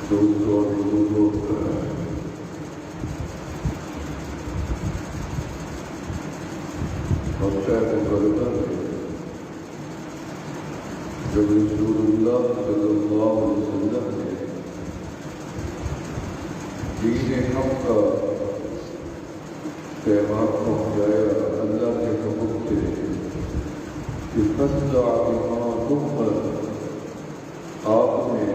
دوستوں اور بزرگوں، مکہ مکرمہ میں جب رسول اللہ صلی اللہ علیہ وسلم نے دین حق کا پیغام پہنچایا اللہ کے حکم سے کہ فاصدع بما تؤمر، آپ نے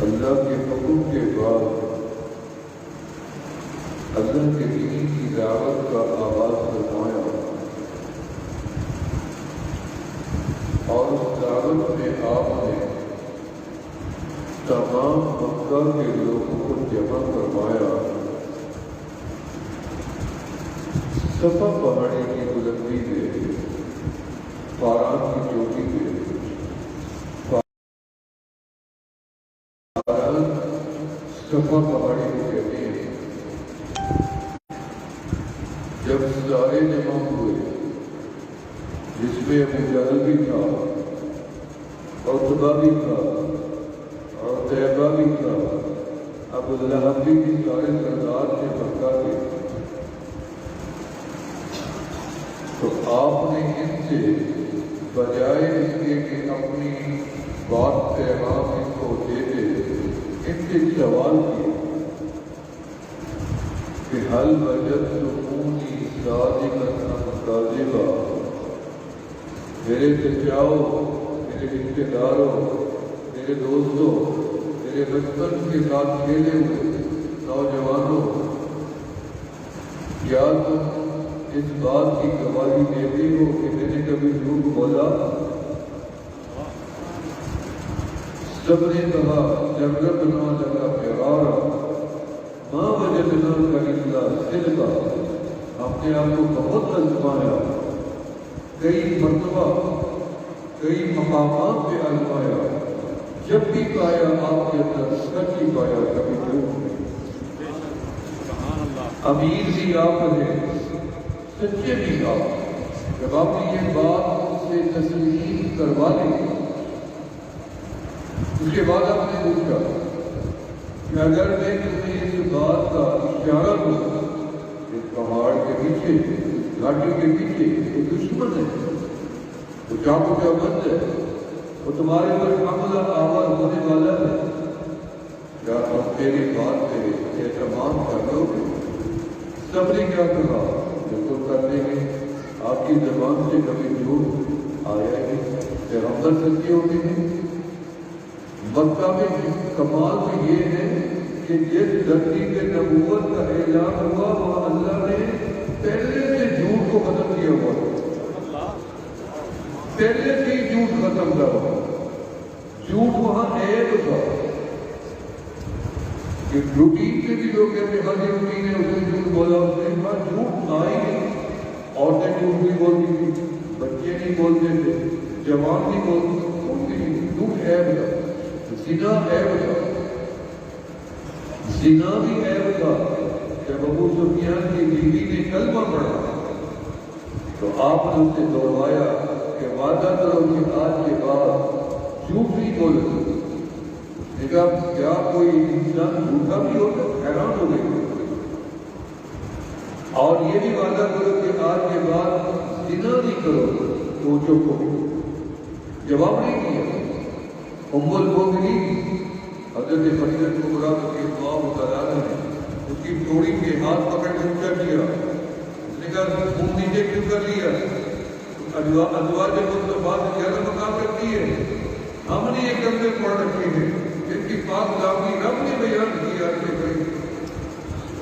اللہ کے حکم کے بعد اللہ کے دین کی دعوت کا آغاز فرمایا، اور اس دعوت میں آپ نے تمام مکہ کے لوگوں کو جمع کروایا۔ صفا پہاڑی کی بلندی پہ، فاران کی چوٹی پہ، صفا پہاڑی کو کہتے ہیں، جب سارے جمع ہوئے، جس میں ابو جہل بھی تھا، عتبہ بھی تھا، اور طیبہ بھی تھا، ابو لہب بھی سارے سردار سے مکہ کے، تو آپ نے ان سے بجائے اس کے کہ اپنی بات پیغام ان کو دے دے، ان سے سوال کیا کہ حل وجدتمونی صادقا ام کاذبا، میرے چچاؤ، میرے رشتے داروں، میرے دوستوں، میرے بچپن کے ساتھ کھیلے ہوئے نوجوانوں، کیا تم اس بات کی گواہی دیتے ہو کہ میں نے کبھی جھوٹ بولا؟ سب نے کہا جربنا لک فرارا ما وجدنا الا صدقا، ہم نے آپ کو بہت آزمایا، کئی مرتبہ کئی مقامات پہ آزمایا، جب بھی پایا آپ کے اندر سچ ہی پایا، کبھی جھوٹ نہیں۔ امیر بھی آپ ہیں، سچے بھی آپ، جب آپ نے یہ بات سے تسلیم کروا لی، اس کے بعد آپ نے پوچھا کہ اگر میں تمہیں اس بات کا اشارہ دوں، اس پہاڑ کے پیچھے، گھاٹی کے پیچھے وہ دشمن ہے، وہ چاقو کا بند ہے، وہ تمہارے پر حملہ آور ہونے والا ہے، کیا تم میری بات پہ اعتماد کر لو گے؟ سب نے کیا کہا؟ بالکل کر لیں گے، آپ کی زبان سے کبھی جھوٹ آیا ہی، پیغمبر سچے ہوتے ہیں۔ مکہ میں کمال بھی یہ ہے کہ جس دھرتی پہ نبوت کا اعلان ہوا وہاں اللہ نے پہلے سے جھوٹ کو ختم کیا ہوا، پہلے سے ہی جھوٹ ختم کیا، جھوٹ وہاں عیب تھا کہ روٹین سے بھی لوگ کہتے ہیں ہر روٹین ہے، اس نے جھوٹ بولا، اس نے کہا جھوٹ آئی نہیں، عورتیں جھوٹ نہیں بولتی تھی، بچے نہیں بولتے تھے، جوان نہیں بولتے تھے، جھوٹ عیب تھا، زنا عیب تھا، زنا بھی عیب تھا۔ جب ابو سفیان کی بیوی نے کلمہ پڑھا تو آپ نے اسے دوہرایا کہ وعدہ کرو کہ آج کے بعد جھوٹ نہیں بولے۔ اس نے کہا کیا کوئی انسان جھوٹا بھی ہوتا؟ حیران ہو گئی۔ اور یہ بھی وعدہ کرو کہ آج کے بعد زنا نہیں کرو، تو چپ ہو گئی، جواب نہیں کیا۔ ام المؤمنین حضرت خدیجہ کبریٰ رضی اللہ تعالیٰ نے اس کی تھوڑی کے ہاتھ پکڑ کے اونچا کیا، اس نے کہا تم نیچے کیوں کر لیا؟ ازواج مصطفیٰ سے زیادہ مقام رکھتی ہے، ہم نے یہ کمزے پڑھ رکھے ہیں، جن کی پاک دامنی رب نے بیان کیا کہ بھائی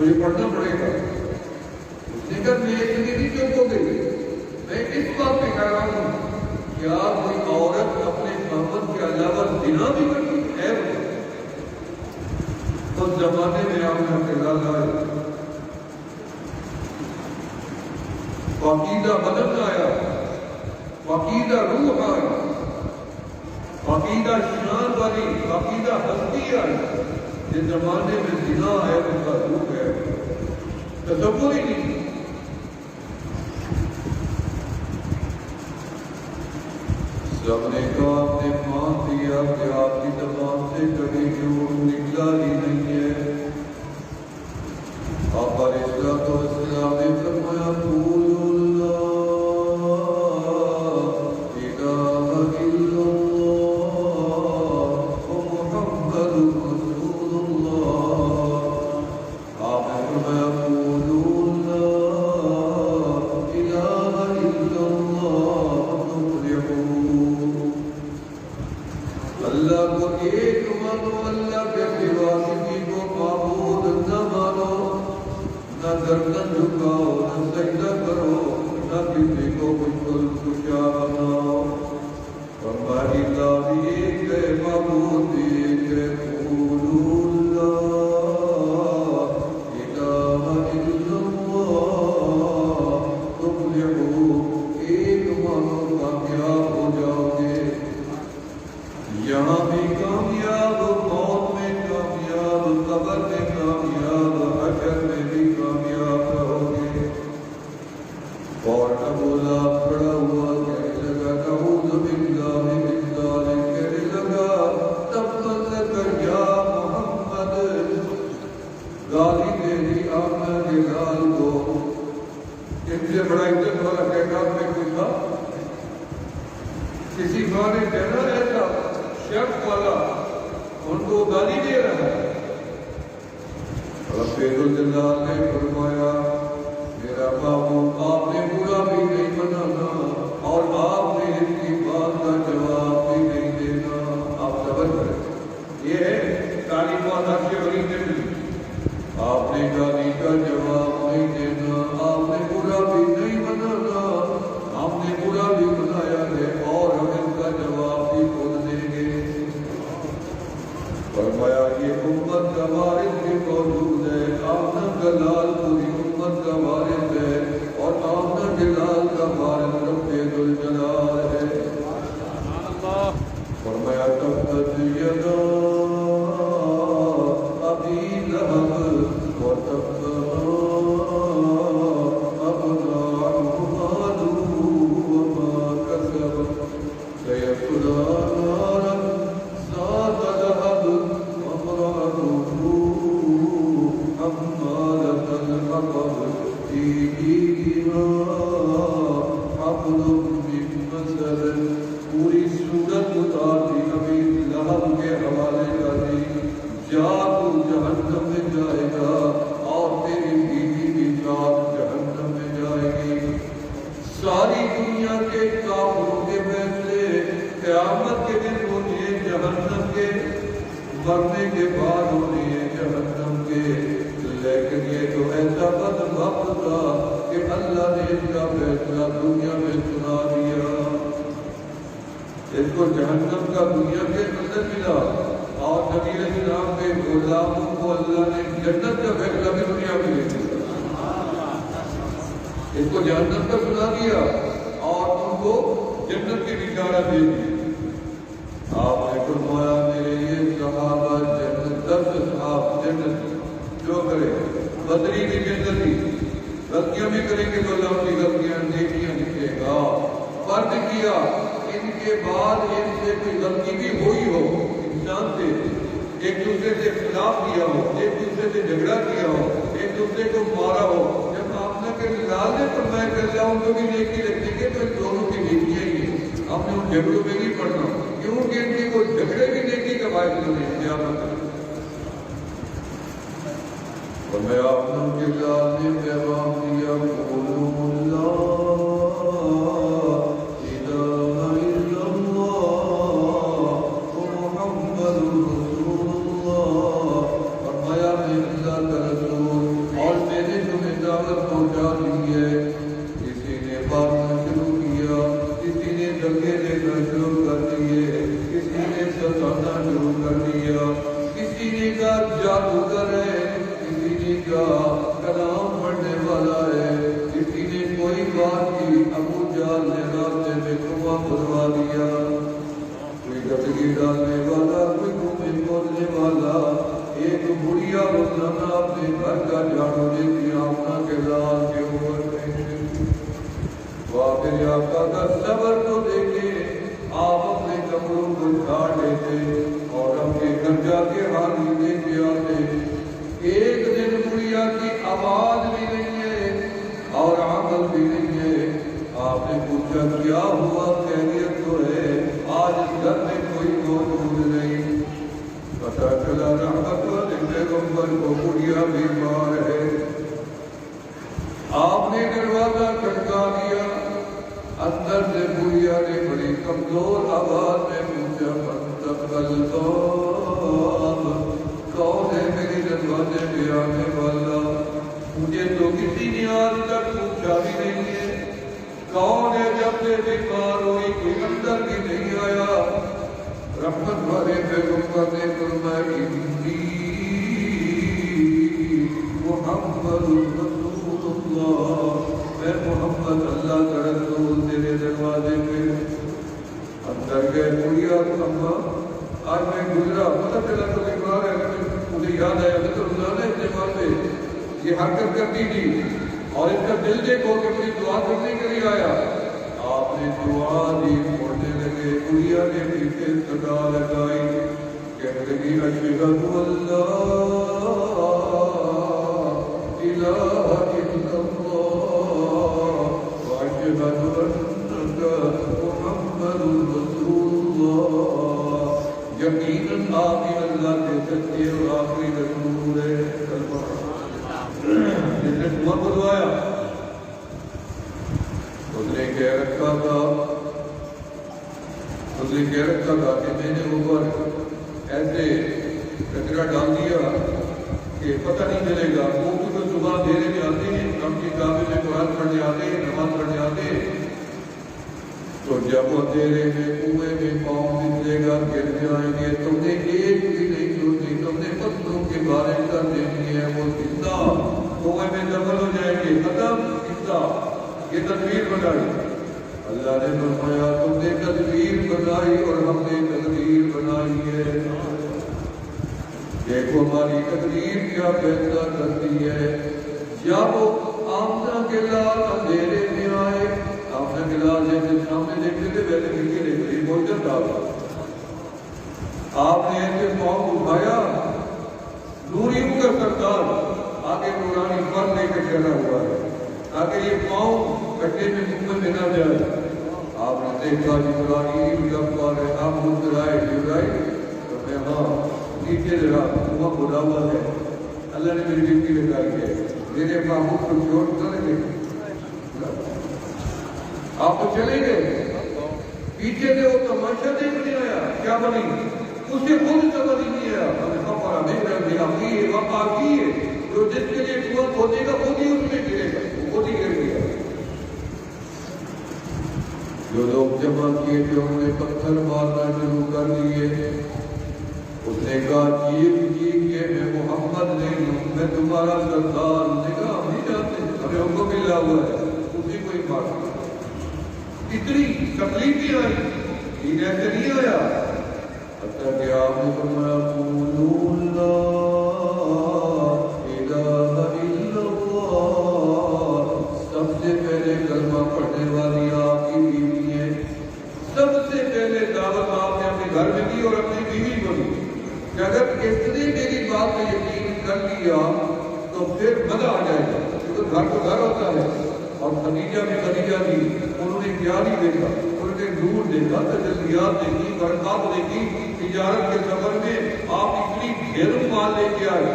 مجھے پڑھنا پڑے گا۔ اس نے کہا میں اس لیے نہیں چپ ہو گئی، میں اس بات پہ کہہ رہا ہوں کیا کوئی عورت اپنے خاوند کے علاوہ زنا بھی کرتی ہے؟ اس زمانے میں آپ نے خیال آئے، پاکیزہ بدن آیا، پاکیزہ روح آئی، پاکیزہ شان والی پاکیزہ ہستی آئی۔ جس زمانے میں زنا ہے اس کا روح ہے، تصور ہی نہیں۔ سب نے کہا آپ نے مان دیا کہ آپ کی زبان سے سے کبھی جھوٹ نکلا ہی نہیں ہے۔ آپ علیہ السلام نے فرمایا قولوا لا الہ الا اللہ محمد رسول اللہ۔ آپ نے فرمایا قولوا لا الہ الا اللہ تفلحون۔ اللہ کو ایک مانو، اللہ کے سوا کسی کو معبود نہ مانو، نہ گردن جھکاؤ، نہ سجدہ کرو، نہ کسی کو بالکل کشا بناؤ۔ فرمایا اللہ بھی ایک ہے، معبود بھی ایک ہے۔ قولوا لا الہ الا اللہ تفلحون۔ ایک مانو، کامیاب ہو جاؤ گے، یہاں بھی کامیاب، موت میں کامیاب، قبر میں کامیاب، حشر میں بھی کامیاب رہو گے۔ اور ابو لہب کھڑا ہوا کہنے لگا نعوذ باللہ من ذالک، کہنے لگا تبت لک یا محمد، گالی دے دی آمنہ کے لال کو۔ ان سے بڑا عزت والا کہنا میں کوئی تھا؟ کسی ماں نے کہنا ایسا شرف والا ان کو گالی دے رہا ہے۔ رب الجلال نے فرمایا میرا بابو آپ نے برا بھی نہیں بنانا اور آپ نے اس کی بات کا جواب بھی نہیں دینا۔ آپ صبر کریں، یہ ہے تعلیمات آپ کے ولی نے دی۔ آپ نے گالی کا جواب نہیں دینا، آپ نے برا بھی نہیں بنانا، آپ نے برا بھی بنایا ہے اور ہم اس کا جواب بھی خود دیں گے۔ فرمایا یہ امت کا وارث بھی موجود ہے، آمنہ کا لال پوری امت کا وارث ہے اور آمنہ کے لال کا وارث رب ذوالجلال ہے۔ فرمایا تبت یدا ابی لہب وتب اغنی عنہ مالہ وما کسب سیصلی نارا ذات لہب وامرأته حمالة الحطب في جيدها حبل من مسد۔ پوری صورت اتارتی ابھی لہب کے حوالے کا دی، جا تو جہنم میں جائے گا اور تیری بیوی بھی ساتھ جہنم میں جائے گی۔ ساری دنیا کے کافروں کے فیصلے قیامت کے دن ہونے ہیں جہنم کے، مرنے کے بعد ہونے ہیں جہنم کے۔ لیکن یہ تو ایسا بدبخت تھا کہ اللہ نے اس کا فیصلہ دنیا میں سنا دیا۔ اس کو جہنم کا دنیا کے اندر ملا اور نبی علیہ السلام کے غلاموں کو اللہ نے جنت کا فیصلہ بھی دنیا میں دے دیا۔ اس کو جہنم کا سنا دیا اور ان کو جنت کی بشارت دے دی۔ آپ نے فرمایا میرے یہ صحابہ جنت، 10 صحاب جنت جو کرے بدری کی جنت دی، غلطیاں بھی کریں گے تو اللہ کی غلطیاں نیکیاں لکھے گا۔ فرض کیا ان کے بعد ان سے کوئی غلطی بھی ہوئی ہو، انسان سے ایک دوسرے سے اختلاف کیا ہو، ایک دوسرے سے جھگڑا کیا ہو، ایک دوسرے کو مارا ہو، جب آمنہ کے لال نے فرمایا کہ اللہ ان کو بھی نیکی رکھیں گے تو ان دونوں کی نیکیاں ہی ہیں۔ آپ نے ان جھگڑوں میں نہیں پڑھنا کیونکہ ان کی وہ جھگڑے بھی نیکی کا باعث ہونے قیامت میں۔ اور میں آمنہ کے لال نے پیغام دیا قولوا لا جادوگر ہے، کسی نے کہا کلام پڑھنے والا ہے، کسی نے کوئی بات کی، ابو جہل نے راستے میں کنواں کھدوا دیا، کوئی گٹکی ڈالنے والا، کوئی منہ بولنے والا، ایک بڑھیا مسلمان اپنے گھر کا جھاڑو دیتی آمنہ کے لال کے اوپر واقعی آقا کا صبر تو دیکھے، آپ اپنے کپڑوں کو جھاڑ لیتے اور اپنے گھر جا کے حاضری دے کے آتے. ایک دن بڑھیا کی آواز بھی نہیں ہے اور عمل بھی نہیں ہے. آپ نے پوچھا کیا ہوا؟ خیریت تو ہے، آج اس گھر میں کوئی موجود نہیں. پتہ چلا رحمت والے پیغمبر کو بڑھیا بیمار ہے. آپ نے دروازہ کھٹکا دیا. اندر سے بڑھیا نے بڑی کمزور آواز میں پوچھا کون ہے میرے دروازے پہ آنے والا؟ مجھے تو کسی نے آج تک پوچھا بھی نہیں ہے کون ہے. جب سے بیمار ہوئی کوئی اندر بھی نہیں آیا. رحمت والے پیغمبر نے فرمایا محمد رسول اللہ، میں محمد اللہ کا رسول تیرے دروازے پہ. اندر گئے بڑھیا اماں آج میں گزرا، پتہ چلا تو بیمار ہے. مجھے یاد آیا کہ روزانہ استعمال پہ یہ حرکت کرتی تھی اور اس کا دل دیکھو کہ مجھے دعا کرنے کے لیے آیا. آپ نے دعا دی، پڑھنے لگے. بڑھیا نے پیچھے صدا لگائی، کہنے لگی اشہد اللہ الہ الا اللہ واشہد انک محمد رسول اللہ. یقیناً آپ ہی اللہ کے سچے اور آخری رسول ہے. جس نے دعا بلوایا اس نے کہہ رکھا تھا کہ میں نے اوپر ایسے کچرا ڈال دیا کہ پتہ نہیں چلے گا. وہ تو صبح دیرے میں آتے ہیں، ہم کی کعبے میں قرآن پڑھنے آتے ہیں، نماز پڑھنے آتے ہیں. تو جب وہ اندھیرے میں کنویں میں پاؤں نکلے گا گر جائیں گے. تم نے ایک بھی نہیں چھوڑی، تم نے پتھروں کے بارے کر دینی ہے. وہ زندہ کنویں میں دفن ہو جائیں گے. ختم زندہ. یہ تدبیر بنائی. اللہ نے فرمایا تم نے تدبیر بنائی اور ہم نے تقدیر بنائی ہے. دیکھو ہماری تقدیر کیا فیصلہ کرتی ہے. جب آمنہ کے لال اندھیرے میں آئے، آمنہ کے لال جیسے سامنے دیکھتے تھے ویسے کھڑکی دیکھ رہی موجود تھا. آپ نے ایسے پاؤں اٹھایا، نوریوں کا سردار آگے نورانی پر لے کے چلا ہوا ہے تاکہ یہ پاؤں گڈھے میں منہ میں نہ جائے. آپ نے دیکھا جبرائیل جب پر ہے آپ مسکرائے. جبرائیل تو میں ہاں نیچے ذرا وہاں بلا ہوا ہے. اللہ نے میری ڈیوٹی لگائی ہے. میرے محبوب کو چھوڑ کر لے آپ تو چلے گئے. پیچھے سے وہ تماشا دیکھنے آیا کیا بنی اسے خود سمجھ نہیں آیا. ہمارا میرا وقع کی ہے جو جس کے لیے دعا کھودے گا خود ہی اس میں گرے گا. وہ خود ہی گر گیا. جو لوگ جمع کیے تھے انہوں نے پتھر مارنا شروع کر دیے. اس نے کہا چیخ کے میں محمد نہیں ہوں، میں تمہارا سردار. نے کہا ہم نہیں جانتے، ہمیں ان کو ملا ہوا ہے. اسی کو ہی مار دیا. اتنی تکلیف بھی آئی، دین ایسے نہیں آیا. حتیٰ کہ آپ نے فرمایا قولوا لا الہ الا اللہ. سب سے پہلے کلمہ پڑھنے والی آپ کی بیوی ہے. سب سے پہلے دعوت آپ نے اپنے گھر میں دی اور اپنی بیوی کو دی کہ اگر اس نے میری بات پہ یقین کر لیا تو پھر مزہ آ جائے گا. کیونکہ گھر تو گھر ہوتا ہے. اور خدیجہ میں خدیجہ تھی، انہوں نے کیا نہیں دیکھا، انہوں نے نور دیکھا، تجلیات دیکھی، برکات دیکھی. تجارت کے سفر میں آپ اتنی ڈھیروں مال لے کے آئے.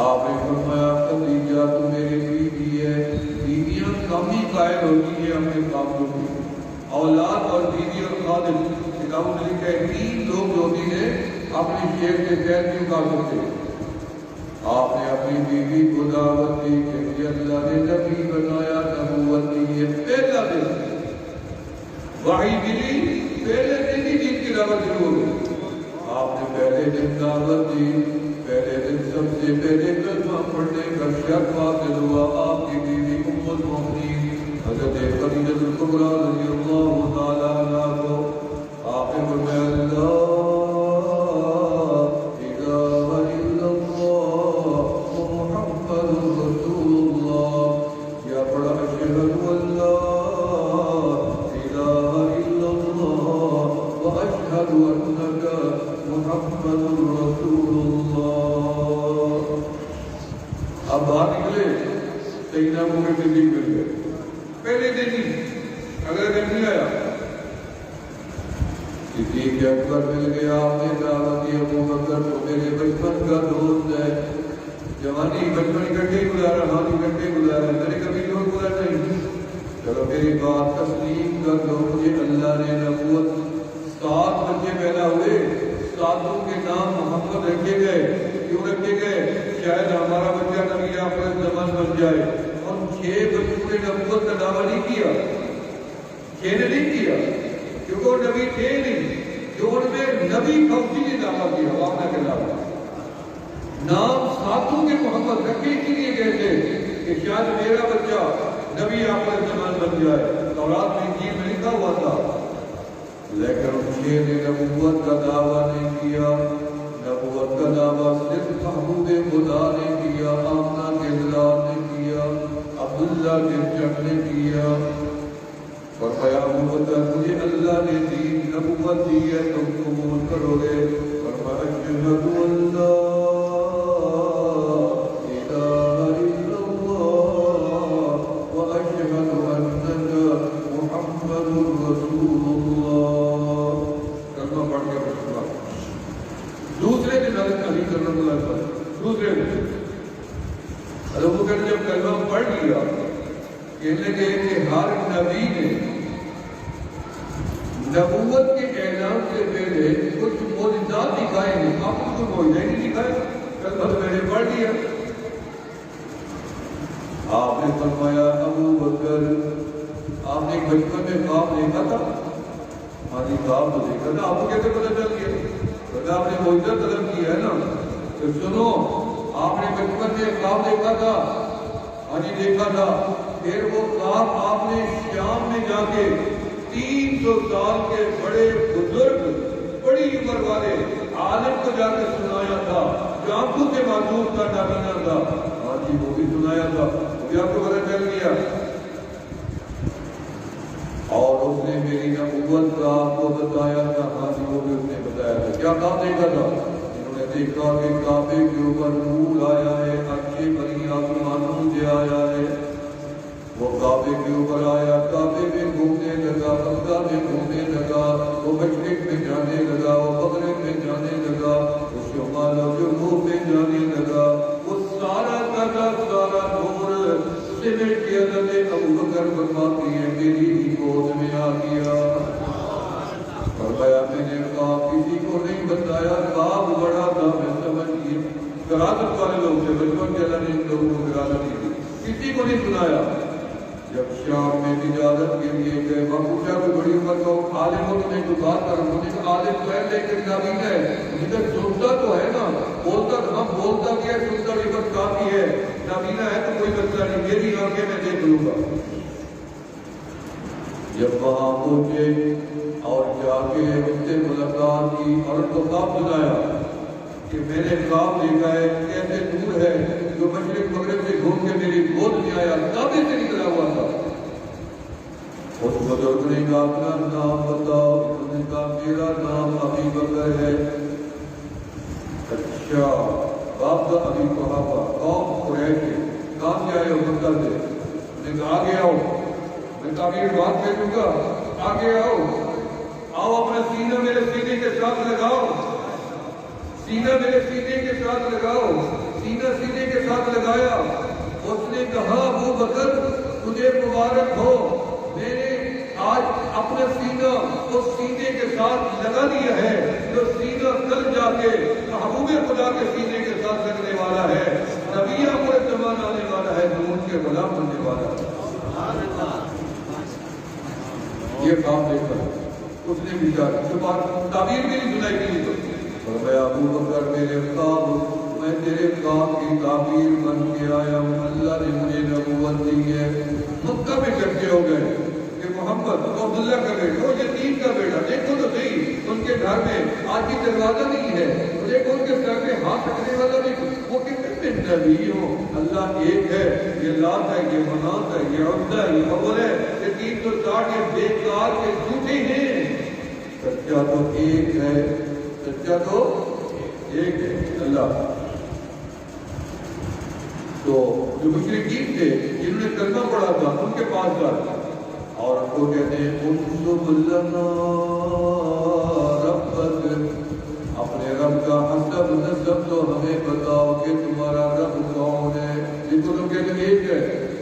آپ نے فرمایا خدیجہ تو میری بیوی ہے. بیویاں کم ہی قائل ہوتی ہیں اپنے کاموں کی. اولاد اور بیوی اور خادم کتابوں میں لکھا ہے 3 لوگ جو ہوتے ہیں اپنے شیر سے پیر نہیں اٹھا سکتے. آپ نے اپنی بیوی کو دعوت دی کہ اللہ نے نبی بنایا، نبوت دی. یہ پہلا دن وحی ملی، پہلے دن ہی دین کی دعوت شروع ہو گئی. آپ نے پہلے دن دعوت دی. پہلے دن سب سے پہلے کلمہ پڑھنے کا شرط حاصل ہوا. آپ کی بیوی ام المؤمنین حضرت خدیجہ الکبریٰ رضی اللہ تعالیٰ عنہا کو آپ نے فرمایا اللہ اشهد وأشهد أنك محمد رسول الله. اب باہر نکلے سیدنا ابو بکر صدیق مل گئے. پہلے دن ہی اگلے دن نہیں آیا. صدیق اکبر مل گیا. آپ نے کہا کہ ابو بکر تو میرے بچپن کا دوست ہے. جوانی بچپن اکٹھے گزارا, ہانی اکٹھے گزارا, میں نے کبھی دور گزارا نہیں. چلو میری بات تسلیم کر دو. مجھے اللہ نے نبوت 7 بچے پیدا ہوئے, 7 کے نام محمد رکھے گئے. کیوں رکھے گئے؟ شاید ہمارا بچہ نبی آخر زمان بن جائے. اور 6 بچوں نے نبوت کا دعویٰ نہیں کیا. 6 نے نہیں کیا کیونکہ وہ نبی تھے نہیں. جو ان میں نبی تھا اسی نے دعویٰ کیا. واقعہ کے علاوہ نام 7 کے محمد رکھے اسی لیے گئے تھے کہ شاید میرا بچہ نبی آخر زمان بن جائے. تورات میں انجیل میں لکھا ہوا تھا. لیکن ان 6 نے نبوت کا دعویٰ نہیں کیا. نبوت کا دعویٰ صرف محبوب خدا نے کیا, آمنہ کے ذرا نے کیا, عبداللہ کے چک نے کیا. فرمایا ابو بکر مجھے اللہ نے دین نبوت دی ہے, تم قبول کرو گے؟ فرمایا اشہد ان لا الہ الا اللہ واشہد انک محمد رسول اللہ. کلمہ پڑھ کے بسم. دوسرے دن حضرت علی کرم اللہ صلی دوسرے دن حضرت بکر نے جب کلمہ پڑھ لیا, کہنے لگے کہ ہر نبی نے نبوت کے اعلان سے پہلے کچھ معجزات دکھائے ہیں. آپ کو کوئی معجزہ نہیں دکھائے, کلمہ تو میں نے پڑھ لیا. آپ نے فرمایا ابو بکر آپ نے بچپن میں خواب دیکھا تھا؟ ہاں جی خواب تو دیکھا تھا. آپ کو کیسے پتہ چل گیا؟ آپ نے معجزہ طلب کیا ہے نا. تو سنو, آپ نے بچپن میں خواب دیکھا تھا؟ ہاں جی دیکھا تھا. پھر وہ خواب آپ نے شام میں جا کے 300 سال کے بڑے بزرگ, بڑی عمر والے عالم کو جا کے سنایا تھا, جو آنکھوں سے معذور کا نابینا تھا. ہاں جی وہ بھی سنایا تھا, وہ بھی آپ کو پتہ چل گیا. اور اس نے میری نبوت کا آپ کو بتایا تھا. ہاں جی وہ بھی اس نے بتایا تھا. کیا خواب دیکھا تھا؟ انہوں نے دیکھا کہ کعبے کے اوپر نور آیا ہے, اچھے بنی آسمانوں سے آیا ہے. وہ کعبے کے اوپر آیا, کعبے میں گھومنے لگا, مکہ میں گھومنے لگا, وہ مشرق میں جانے لگا, وہ مغرب میں جانے لگا, وہ شمال و جنوب میں جانے لگا. وہ سارا کا سارا نور سمٹ کے حضرت ابو بکر فرماتی ہے میری ہی گود میں آ گیا. فرمایا میں نے خواب کسی کو نہیں بتایا, خواب بڑا تھا میں سمجھ گیا. قرآت والے لوگ تھے, بچپن کے اللہ نے ان لوگوں کو قرآت نہیں دی, کسی کو نہیں سنایا. جب شام میں تجارت کے لیے گئے, وہاں پوچھا کوئی بڑی عمر کا عالم ہو تو میں تو بات کروں. انہوں نے کہا عالم تو ہے لیکن نابینا ہے. انہوں نے کہا سنتا تو ہے نا, بولتا ہم بولتا کیا, سنتا بھی بس کافی ہے. نابینا ہے تو کوئی مسئلہ نہیں, میری آنکھیں میں دیکھ لوں گا. جب وہاں پہنچے اور جا کے ان سے ملاقات کی اور ان کو خواب سنایا کہ میں نے خواب دیکھا ہے کیسے نور ہے جو مشرق مغرب سے گھوم کے میری گود میں آیا, کعبے سے نکلا ہوا تھا. اس بزرگ نے کہا اپنا نام بتاؤ. انہوں نے کہا میرا نام ابی بکر ہے. اچھا باپ کا ابھی قحافہ, قوم قریش ہے, کہاں سے آئے ہو؟ مکہ سے. انہوں نے کہا آگے آؤ, میں تعبیر بات بھیجوں گا, آگے آؤ. آؤ اپنا سینہ میرے سینے کے ساتھ لگاؤ, سینہ میرے سینے کے ساتھ لگاؤ. سینہ سینے کے ساتھ لگایا. اس نے کہا ابو بکر تجھے مبارک ہو, میں نے آج اپنا سینہ اس سینے کے ساتھ لگا دیا ہے جو سینہ کل جا کے محبوب خدا کے سینے کے ساتھ لگنے والا ہے. نبی آخر زمان آنے والا ہے, نور کے غلام بننے والا ہے. یہ خواب دیکھا اس نے بھی جا تعبیر بھی نہیں سنائی کی. تو فرمایا ابو بکر میرے خواب, میں تیرے خواب کی تعبیر بن کے آیا ہوں. اللہ نے مجھے نبوت دی ہے. مکہ میں چرچے ہو گئے کہ محمد عبداللہ کا بیٹا, وہ یتیم کا بیٹا, دیکھو تو صحیح ان کے گھر میں آج کی دروازہ نہیں ہے, دیکھو ان کے سر میں ہاتھ رکھنے والا نہیں. وہ کتنے نبی ہو, اللہ ایک ہے, یہ لات ہے, یہ منات ہے, یہ عبدہ ہے, یہ اول ہے, یہ 360 یہ بیکار کے جھوٹے ہیں. سچا تو ایک ہے، سچا تو ایک ہے اللہ۔ تو جو مشرکین تھے جنہوں نے کلمہ پڑھا تھا ان کے پاس جاتا اور ان کو کہتے ہیں انصب لنا ربک، اپنے رب کا حسب نسب تو ہمیں بتاؤ کہ تمہارا رب کون ہے۔ جن کو تم کہتے ہیں ایک ہے،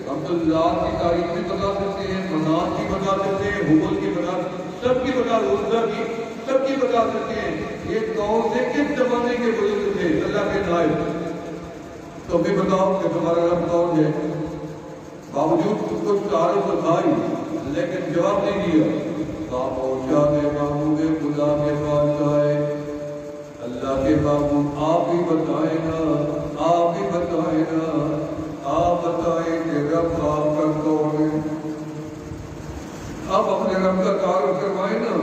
ہم تو ذات کی تاریخ بھی بتا سکتے ہیں، منات کی بتا سکتے ہیں، حبل کی بتا، سب کی بتا، روزہ کی، سب کی بتا سکتے ہیں۔ یہ کون سے کس زمانے کے بزرگ تھے اللہ کے نائب، تو بھی بتاؤ کہ تمہارا رب کون ہے۔ باوجود کچھ تعارف بتائی لیکن جواب نہیں دیا۔ خاموشہ کے محبوب خدا کے پاس آئے، اللہ کے محبوب آپ ہی بتائیں گا، آپ ہی بتائیں گا، آپ بتائیں کہ رب آپ کا کون ہے۔ آپ اپنے رب کا تعارف کروائیں نا،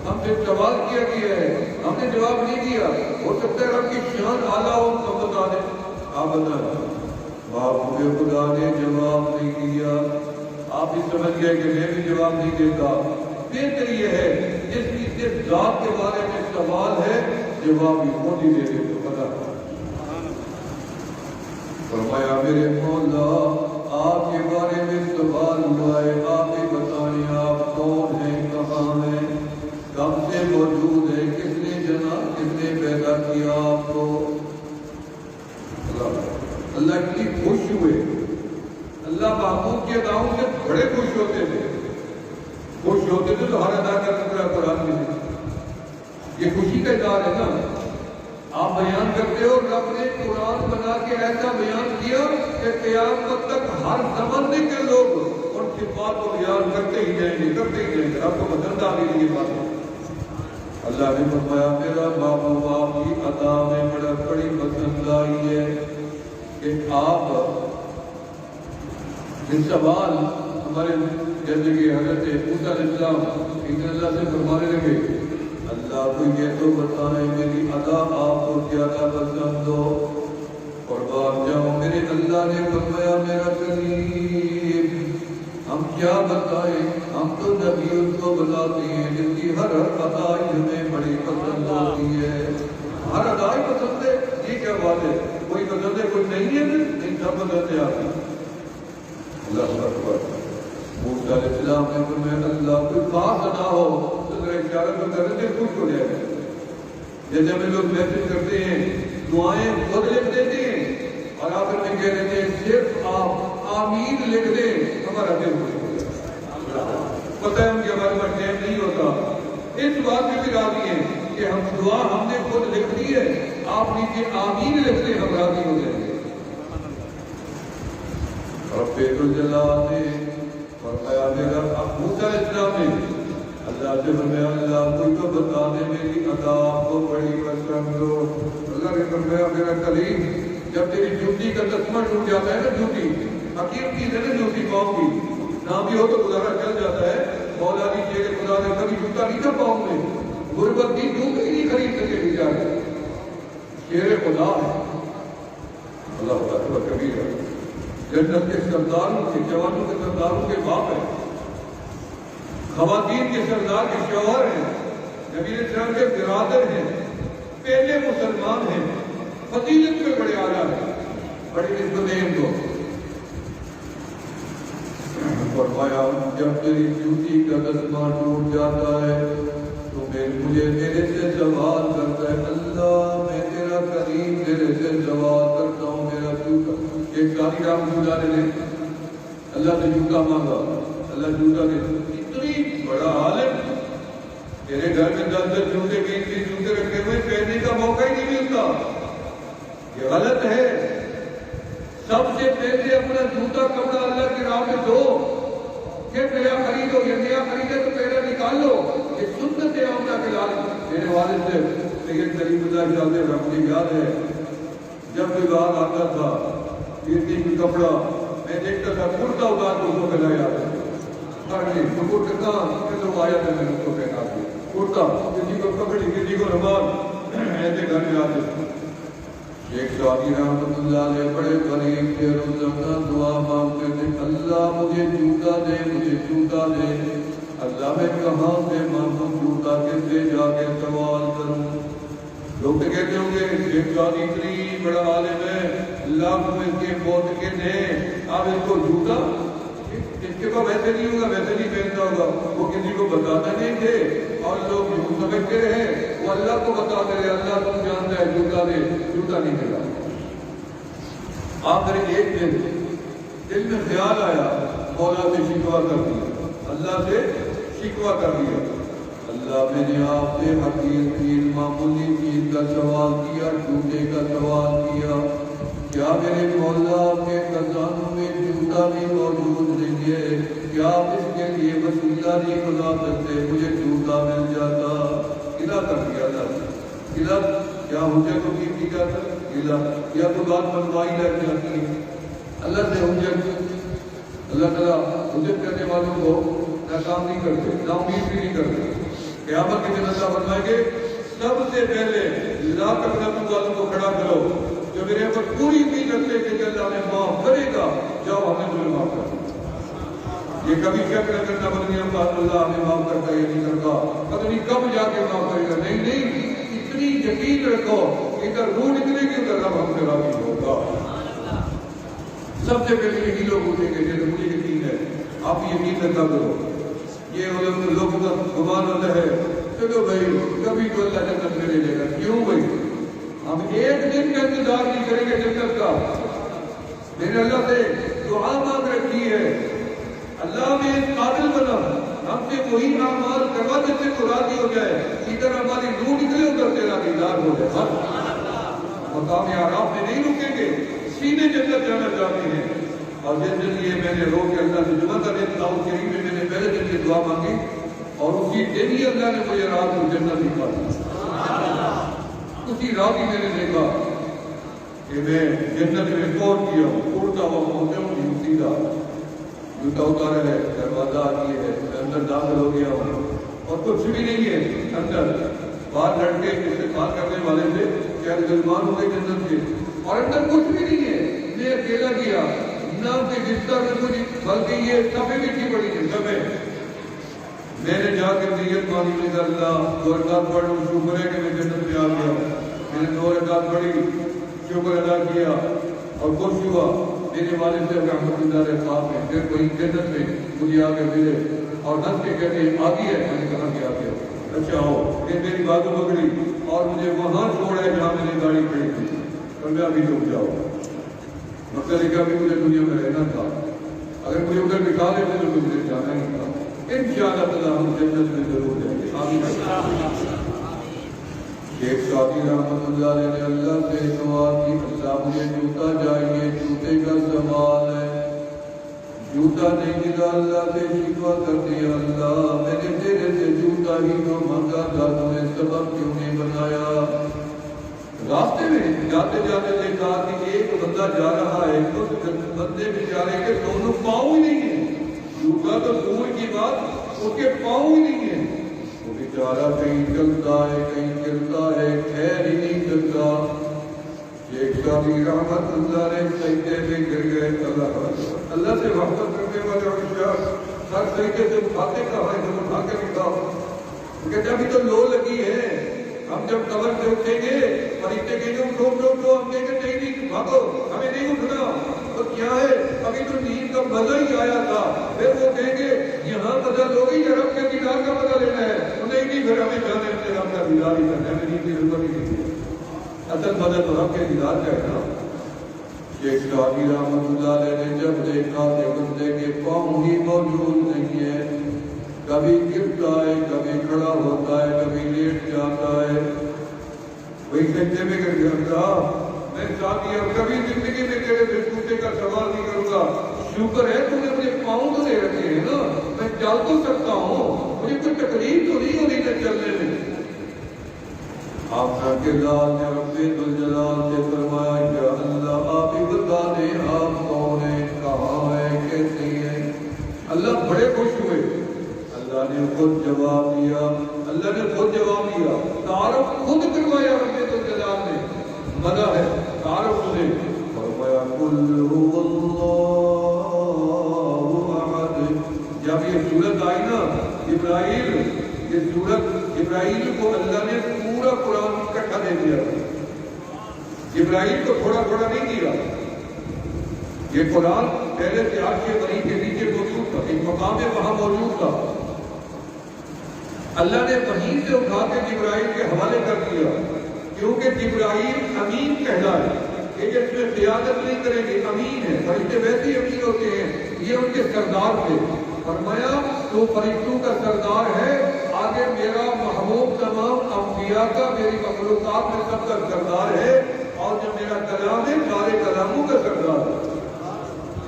ہم سے سوال کیا گیا ہے، ہم نے جواب نہیں دیا، ہو سکتا ہے رب کی شان اعلیٰ ہو تو بتا دیں، آپ بتائیں۔ محبوب خدا نے جواب نہیں دیا۔ آپ بھی سمجھ گئے کہ میں بھی جواب نہیں دیتا۔ بہتر یہ ہے جس ذات کے بارے میں سوال ہے جواب بھی خود ہی دے دے تو پتا۔ فرمایا میرے مولا آپ کے بارے میں سوال ہوا ہے، آپ ہی بتائیں آپ کون ہیں، کہاں ہیں، کب سے موجود ہے، کس نے جنا، کس نے پیدا کیا آپ کو۔ اللہ اتنی خوش ہوئے، اللہ محمود کے دعووں سے بڑے خوش ہوتے تھے، خوش ہوتے تھے تو ہر ادا کرنا قرآن میں یہ خوشی کا اظہار ہے نا۔ آپ بیان کرتے ہو رب نے قرآن بنا کے ایسا بیان کیا کہ قیامت تک ہر زمانے کے لوگ ان کی بات کو بیان کرتے ہی جائیں گے، کرتے ہی جائیں گے، آپ کو پسند آ گئی یہ بات۔ اللہ نے فرمایا میرا محبوب آپ کی عطا میں بڑی پسند آئی ہے کہ آپ یہ سوال ہمارے جیسے کہ حضرت موسیٰ علیہ السلام ایک اللہ سے فرمانے لگے اللہ کو یہ تو بتائیں میری عطا آپ کو زیادہ پسند ہو، اور بات جاؤ میرے اللہ نے فرمایا میرا کریم ہم کیا بتائیں، ہم تو نبی ان کو بتاتے ہیں جن کی ہر عطا ہمیں بڑی پسند ہوتی ہے، ہر عطا پسند ہے۔ یہ کیا بات ہے، کوئی پسند ہے کوئی نہیں ہے، نہیں سب پسند ہے آپ کی۔ اللہ اکبر۔ موسیٰ علیہ السلام نے فرمایا اللہ کوئی خاص عطا ہو تو ذرا اشارہ تو کرنے سے خوش ہو جائے۔ جیسے ہمیں لوگ میسج کرتے ہیں دعائیں خود لکھ دیتے ہیں اور آخر میں کہہ دیتے ہیں صرف آپ آمین لکھ دیں ہمارا دل خوش ہو جائے۔ پتہ ہے ہم کہ ہمارے پاس ٹائم نہیں ہوتا، اس بات میں بھی راضی ہیں کہ ہم دعا ہم نے خود لکھ دی ہے، آپ نیچے آمین لکھ دیں ہم راضی ہو جائیں گے۔ رب الجلال نے فرمایا میرا موسیٰ علیہ السلام نے اللہ سے فرمایا اللہ کوئی تو بتا دے میری عطا آپ کو بڑی پسند ہو۔ اللہ نے فرمایا میرا کلیم جب تیری جوتی کا تسمہ ٹوٹ جاتا ہے نا، جوتی حقیق چیز ہے نا، جوتی پاؤں کی نہ بھی ہو تو گزارا چل جاتا ہے۔ مولا نے شیر خدا نے کبھی جوتا نہیں تھا پاؤں میں، غربت کی جوتی نہیں خرید سکے بیچارے، شیر خدا ہے اللہ تعالیٰ کبیر ہے، جنت کے سرداروں کے جوانوں کے سرداروں کے باپ ہیں، خواتین کے سردار کے شوہر ہیں، نبی علیہ السلام کے برادر ہیں، پہلے مسلمان ہیں، فضیلت میں بڑے اعلیٰ ہیں، بڑی نسبت ہے ان کو۔ فرمایا جب تیری جوتی کا تسمہ ٹوٹ جاتا ہے تو مجھے میرے سے سوال کرتا ہے اللہ میں تیرا کریم تیرے سے سوال کرتا ہوں میرا جوتا۔ ایک شادی رام جوتا نے اللہ سے جوتا مانگا، اللہ جوتا دے، اتنی بڑا عالم تیرے گھر میں 10 جوتے 20 جوتے رکھے ہوئے پہننے کا موقع ہی نہیں ملتا، یہ غلط ہے۔ سب سے پہلے اپنا جوتا کپڑا اللہ کی راہ میں دو، پھر نیا خریدو، یہ نیا خریدے تو پہلے نکال لو، یہ سنت ہے عمدہ کے لال۔ میرے والد سے سید کریم اللہ شاہ سے رحمت یاد ہے جب بھی باہر آتا تھا کسی بھی کپڑا میں دیکھتا تھا کرتا اتار کو اس کو پہنایا شکر کرتا لوگ آیا تھا میں اس کو پہنا دیا کرتا، کسی کو کپڑی کسی کو رومال ایسے گھر میں آتے تھے۔ شیخ شادی رحمت اللہ علیہ بڑے قریب تھے، روزانہ دعا مانگتے تھے اللہ مجھے جوتا دے، مجھے جوتا دے۔ اللہ میں کہاں سے مانگوں جوتا کس سے جا کے سوال کروں؟ لوگ تو کہتے ہوں گے یہ شادی اتنی بڑا عالم ہے، لاکھ میں اس کے بہت کے ہیں، آپ اس کو جوتا اس کے پاس ویسے نہیں ہوگا، ویسے نہیں پہنتا ہوگا، وہ کسی کو بتاتے نہیں تھے اور لوگ جو سمجھتے رہے وہ اللہ کو بتاتے رہے، اللہ تم جانتا ہے جوتا دے، جوتا نہیں ملا۔ آخر ایک دن دل میں خیال آیا، مولا سے شکوہ کر دیا، اللہ سے شکوہ کر دیا، اللہ میں نے آپ سے حقیر چیز معمولی چیز کا سوال کیا، جوتے کا سوال کیا، کیا میرے مولا کے خزانوں میں جوتا بھی موجود نہیں ہے؟ کیا آپ اس کے لیے وسیلہ نہیں بنا سکتے؟ مجھے جوتا مل جاتا۔ گلا کر دیا اللہ سے، گلا کیا حجت کو کی جاتا، گلا یا تو بات منوائی لگ جاتی ہے اللہ سے حجت۔ اللہ تعالیٰ حجت کرنے والوں کو ناکام نہیں کرتے، نا امید بھی نہیں کرتے۔ قیامت کے دن اللہ فرمائیں گے سب سے پہلے لا تقنطوا والوں کو کھڑا کرو جو میرے پر پوری امید رکھتے کہ اللہ نے معاف کرے گا، جاؤ ہمیں تمہیں معاف کر دیا۔ یہ کبھی شک نہ کرنا بدنیا بات اللہ ہمیں معاف کرتا ہے یا نہیں کرتا، پتہ نہیں کب جا کے معاف کرے گا۔ نہیں نہیں، اتنی یقین رکھو ادھر روح نکلے گی ادھر رب ہم سے راضی ہوگا۔ سب سے پہلے یہی لوگ اٹھیں گے جیسے مجھے یقین ہے، آپ یقین رکھا کرو۔ یہ لوگوں کا گمان ہوتا ہے چلو بھائی کبھی تو اللہ جنت میں لے گا، کیوں بھائی ہم ایک دن کا انتظار نہیں کریں گے جنت کا؟ میرے اللہ سے دعا مانگ رکھی ہے، اللہ میں قابل بنا، ہم سے وہی اعمال کروا جس سے تو راضی ہو جائے، ادھر ہماری روح نکلے ادھر تیرا دیدار ہو جائے۔ مقام اعراف میں نہیں رکیں گے، سیدھے جنت جانا چاہتے ہیں۔ اور جس دن یہ میں نے رو کے اللہ سے جمعہ کا دن داؤد شریف میں میں نے پہلے دن یہ دعا مانگی اور اسی دن ہی اللہ نے مجھے رات کو جنت دکھا دی۔ اسی رات ہی میں نے دیکھا کہ میں جنت میں پہنچ گیا ہوں، اڑتا ہوا پہنچا ہوں، سیدھا جوتا اتارا ہے، دروازہ آ گیا ہے، میں اندر داخل ہو گیا ہوں اور کچھ بھی نہیں ہے اندر۔ باہر لڑکے جس سے بات کرنے والے تھے کیا مسلمان ہو گئے جنت کے، اور اندر کچھ بھی نہیں ہے۔ میں اکیلا گیا، نہ کہ بستر میں کچھ، بلکہ یہ صفحے بھی تھی بڑی ہے صفحے۔ میں نے جا کے نیت مانی میں اللہ 2 رکعت پڑھ لوں، شکر ہے کہ میں جنت میں آ گیا۔ میں نے 2 رکعت پڑھی، شکر ادا کیا اور خوش ہوا۔ میرے والد سے رحمۃ اللہ علیہ صاحب نے پھر وہی جنت میں مجھے آگے ملے اور ہنس کے کہتے ہیں آ گیا ہے؟ میں نے کہا کہ آ گیا۔ اچھا ہو، پھر میری باتوں پکڑی اور مجھے وہاں چھوڑا ہے جہاں میں نے گاڑی کھڑی تھی، اور میں ابھی رک جاؤ، مطلب کہ ابھی مجھے دنیا میں رہنا تھا، اگر مجھے ادھر بٹھا لیتے تو مجھے جانا ہی تھا۔ انشاءاللہ تعالیٰ ہم جنت میں ضرور جائیں گے، آمین۔ شیخ سعدی رحمۃ اللہ علیہ نے اللہ سے دعا کی، اللہ مجھے جوتا چاہیے، جوتے کا سوال ہے، جوتا نہیں ملا، اللہ سے شکوہ کر دیا، اللہ میں نے تیرے سے جوتا ہی تو مانگا تھا، تو نے سبب کیوں نہیں بنایا؟ راستے میں جاتے جاتے دیکھا کہ ایک بندہ جا رہا ہے، اس بندے بیچارے کے دونوں پاؤں ہی نہیں ہیں، جوتا تو دور کی بات اس کے پاؤں ہی نہیں ہیں، وہ بیچارہ کہیں چلتا ہے کہیں چلتا ہے، خیر ہی نہیں چلتا۔ شیخ سعدی رحمۃ اللہ علیہ سجدے میں گر گئے، اللہ سے محبت کرنے والے اور سر سجدے سے اٹھاتے کہا ہے، جب اٹھا کے دکھاؤ، کہتے ابھی تو لو لگی ہے، ہم جب قبر سے اٹھیں گے فرشتے کہیں گے اٹھو اٹھو اٹھو، ہم کہیں گے نہیں نہیں بھاگو ہمیں نہیں اٹھنا، تو کیا ہے ابھی تو نیند کا مزہ ہی آیا تھا، پھر وہ کہیں گے یہاں بدل ہو گئی، رب کے دیدار کا مزہ لینا ہے، نہیں نہیں پھر ہمیں جانے سے رب کا دیدار ہی کرنا ہے، ہمیں نیند کی ضرورت ہی نہیں ہے، اصل مزہ تو رب کے دیدار کا ہے نا۔ شیخ سعدی رحمۃ اللہ علیہ نے جب دیکھا کہ بندے کے پاؤں ہی موجود نہیں ہے، کبھی گرتا ہے کبھی کھڑا ہوتا ہے کبھی لیٹ جاتا ہے، وہی سجدے میں گر گیا، میں ساتھی اب کبھی زندگی میں تیرے سے جوتے کا سوال نہیں کروں گا، شکر ہے تو نے مجھے پاؤں تو دے رکھے ہیں نا، میں چل تو سکتا ہوں، مجھے کوئی تکلیف تو نہیں ہو رہی ہے چلنے میں۔ آپ کے لال نے رب ذوالجلال سے فرمایا یا اللہ آپ ہی بتا دیں آپ کون ہیں، کہاں ہے، کیسے ہیں؟ اللہ بڑے خوش ہوئے، اللہ نے خود جواب دیا، اللہ نے خود جواب دیا، تعارف خود کروایا رب ذوالجلال نے، مدح ہے تعارف نے، فرمایا قل هو اللہ احد۔ جب یہ صورت آئی نا جبرائیل یہ سورت جبرائیل کو اللہ نے پورا قرآن اکٹھا دے دیا، جبرائیل کو تھوڑا تھوڑا نہیں دیا۔ یہ قرآن پہلے سے عرش بری کے نیچے موجود تھا، ایک مقام وہاں موجود تھا، اللہ نے وہیں سے اٹھا کے جبرائیل کے حوالے کر دیا، کیونکہ جبرائیل امین کہلائے، یہ جس میں قیادت نہیں کریں گے، امین ہے، فرشتے ویسے ہی امین ہوتے ہیں، یہ ان کے سردار تھے۔ فرمایا تو فرشتوں کا سردار ہے، آگے میرا محبوب تمام انبیاء کا، میری مخلوقات میں سب کا سردار ہے، اور جو میرا کلام ہے سارے کلاموں کا سردار ہے،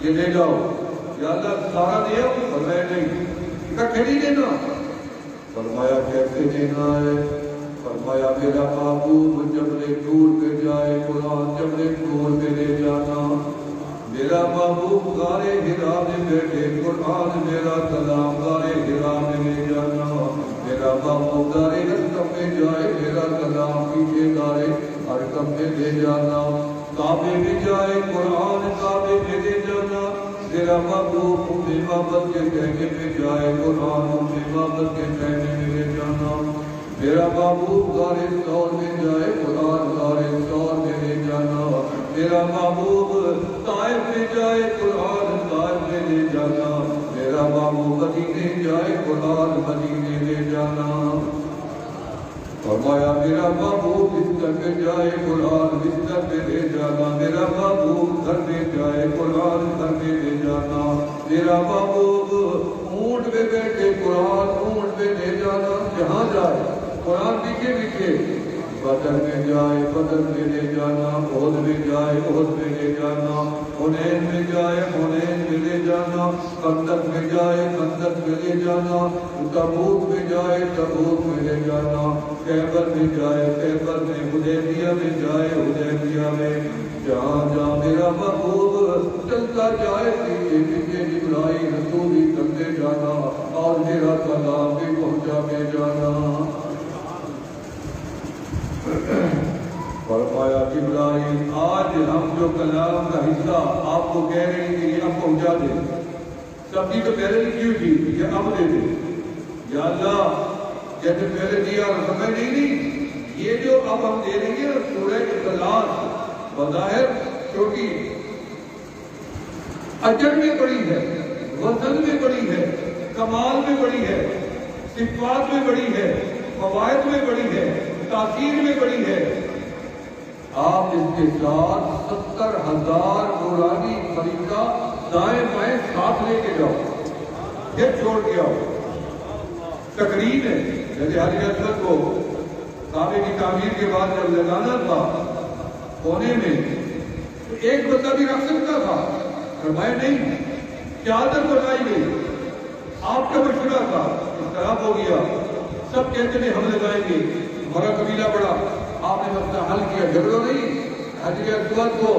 یہ لے جاؤ۔ یا اللہ سارا دیا؟ فرمایا نہیں، اکٹھے نہیں دینا۔ فرمایا کیسے دینا ہے؟ فرمایا میرا محبوب جبل طور پہ جائے قرآن جبل طور پہ لے جانا، میرا محبوب غار حرا میں بیٹھے قرآن میرا کلام غار حرا میں لے جانا، میرا محبوب غار ارقم میں جائے میرا کلام پیچھے غار ارقم میں لے جانا، کعبے میں جائے قرآن کعبے میں لے جانا، میرا محبوب امامت کے کہنے میں جائے قرآن امامت کے کہنے میں لے جانا، میرا محبوب غار ثور میں جائے قرآن غار ثور میں لے جانا، میرا محبوب طائف میں جائے قرآن طائف میں لے جانا، میرا محبوب مدینے جائے قرآن مدینے لے جانا۔ فرمایا میرا محبوب بستر پہ جائے قرآن بستر پہ لے جانا، میرا محبوب گھر میں جائے قرآن گھر میں لے جانا، میرا محبوب اونٹ پہ بیٹھے قرآن اونٹ پہ لے جانا، جہاں جائے قرآن پیچھے پیچھے، بدر میں جائے بدر میں لے جانا، احد میں جائے احد میں لے جانا، حنین میں جائے حنین میں لے جانا، خندق میں جائے خندق میں لے جانا، تبوک میں جائے تبوک میں لے جانا، خیبر میں جائے خیبر میں، حدیبیہ میں جائے حدیبیہ میں، جہاں جہاں میرا محبوب چلتا جائے پیچھے پیچھے جبرائیل تو بھی چلتے جانا، اور میرا کلام بھی پہنچا کے جانا۔ فرمایا جبرائیل آج ہم جو کلام کا حصہ آپ کو کہہ رہے ہیں کہ یہ اب پہنچا دے، سبزی تو پہلے نہیں کی ہوئی تھی، یہ اب دے دے۔ یا اللہ جیسے پہلے دیا سمجھ نہیں، یہ جو اب ہم دے دیں گے نا سورہ اخلاص بظاہر چھوٹی، اجر میں بڑی ہے، وزن میں بڑی ہے، کمال میں بڑی ہے، صفات میں بڑی ہے، فوائد میں بڑی ہے، تاثیر میں بڑی ہے۔ آپ اس کے ساتھ 70,000 نورانی فرشتہ دائیں بائیں ساتھ لے کے جاؤ، پھر چھوڑ کے آؤ۔ تقریب ہے جیسے حاجی اسود کو کعبے کی تعمیر کے بعد جب لگانا تھا کونے میں تو ایک بندہ بھی رکھ سکتا تھا، فرمایا نہیں، چادر بنائی گئی، آپ کا مشورہ تھا، اختلاف ہو گیا، سب کہتے تھے ہم لگائیں گے، ہمارا قبیلہ بڑا، آپ نے مسئلہ حل کیا، جھگڑو نہیں، حاجی اسود کو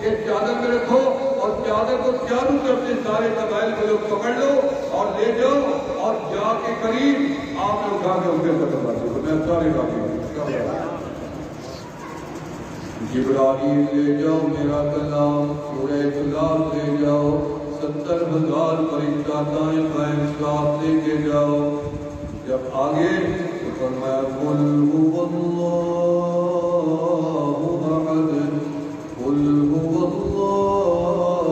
ایک چادر میں رکھو اور چادر کو چاروں طرف سے سارے قبائل کو لوگ پکڑ لو اور لے جاؤ، اور جا کے قریب آپ نے اٹھا کے ان کے قدم رکھ دو، میں سارے کافی جبرائیل لے جاؤ میرا کلام سورہ اخلاص لے جاؤ، 70,000 فرشتہ دائیں بائیں ساتھ لے کے جاؤ۔ جب آگے تو فرمایا قل هو اللہ احد قل هو اللہ،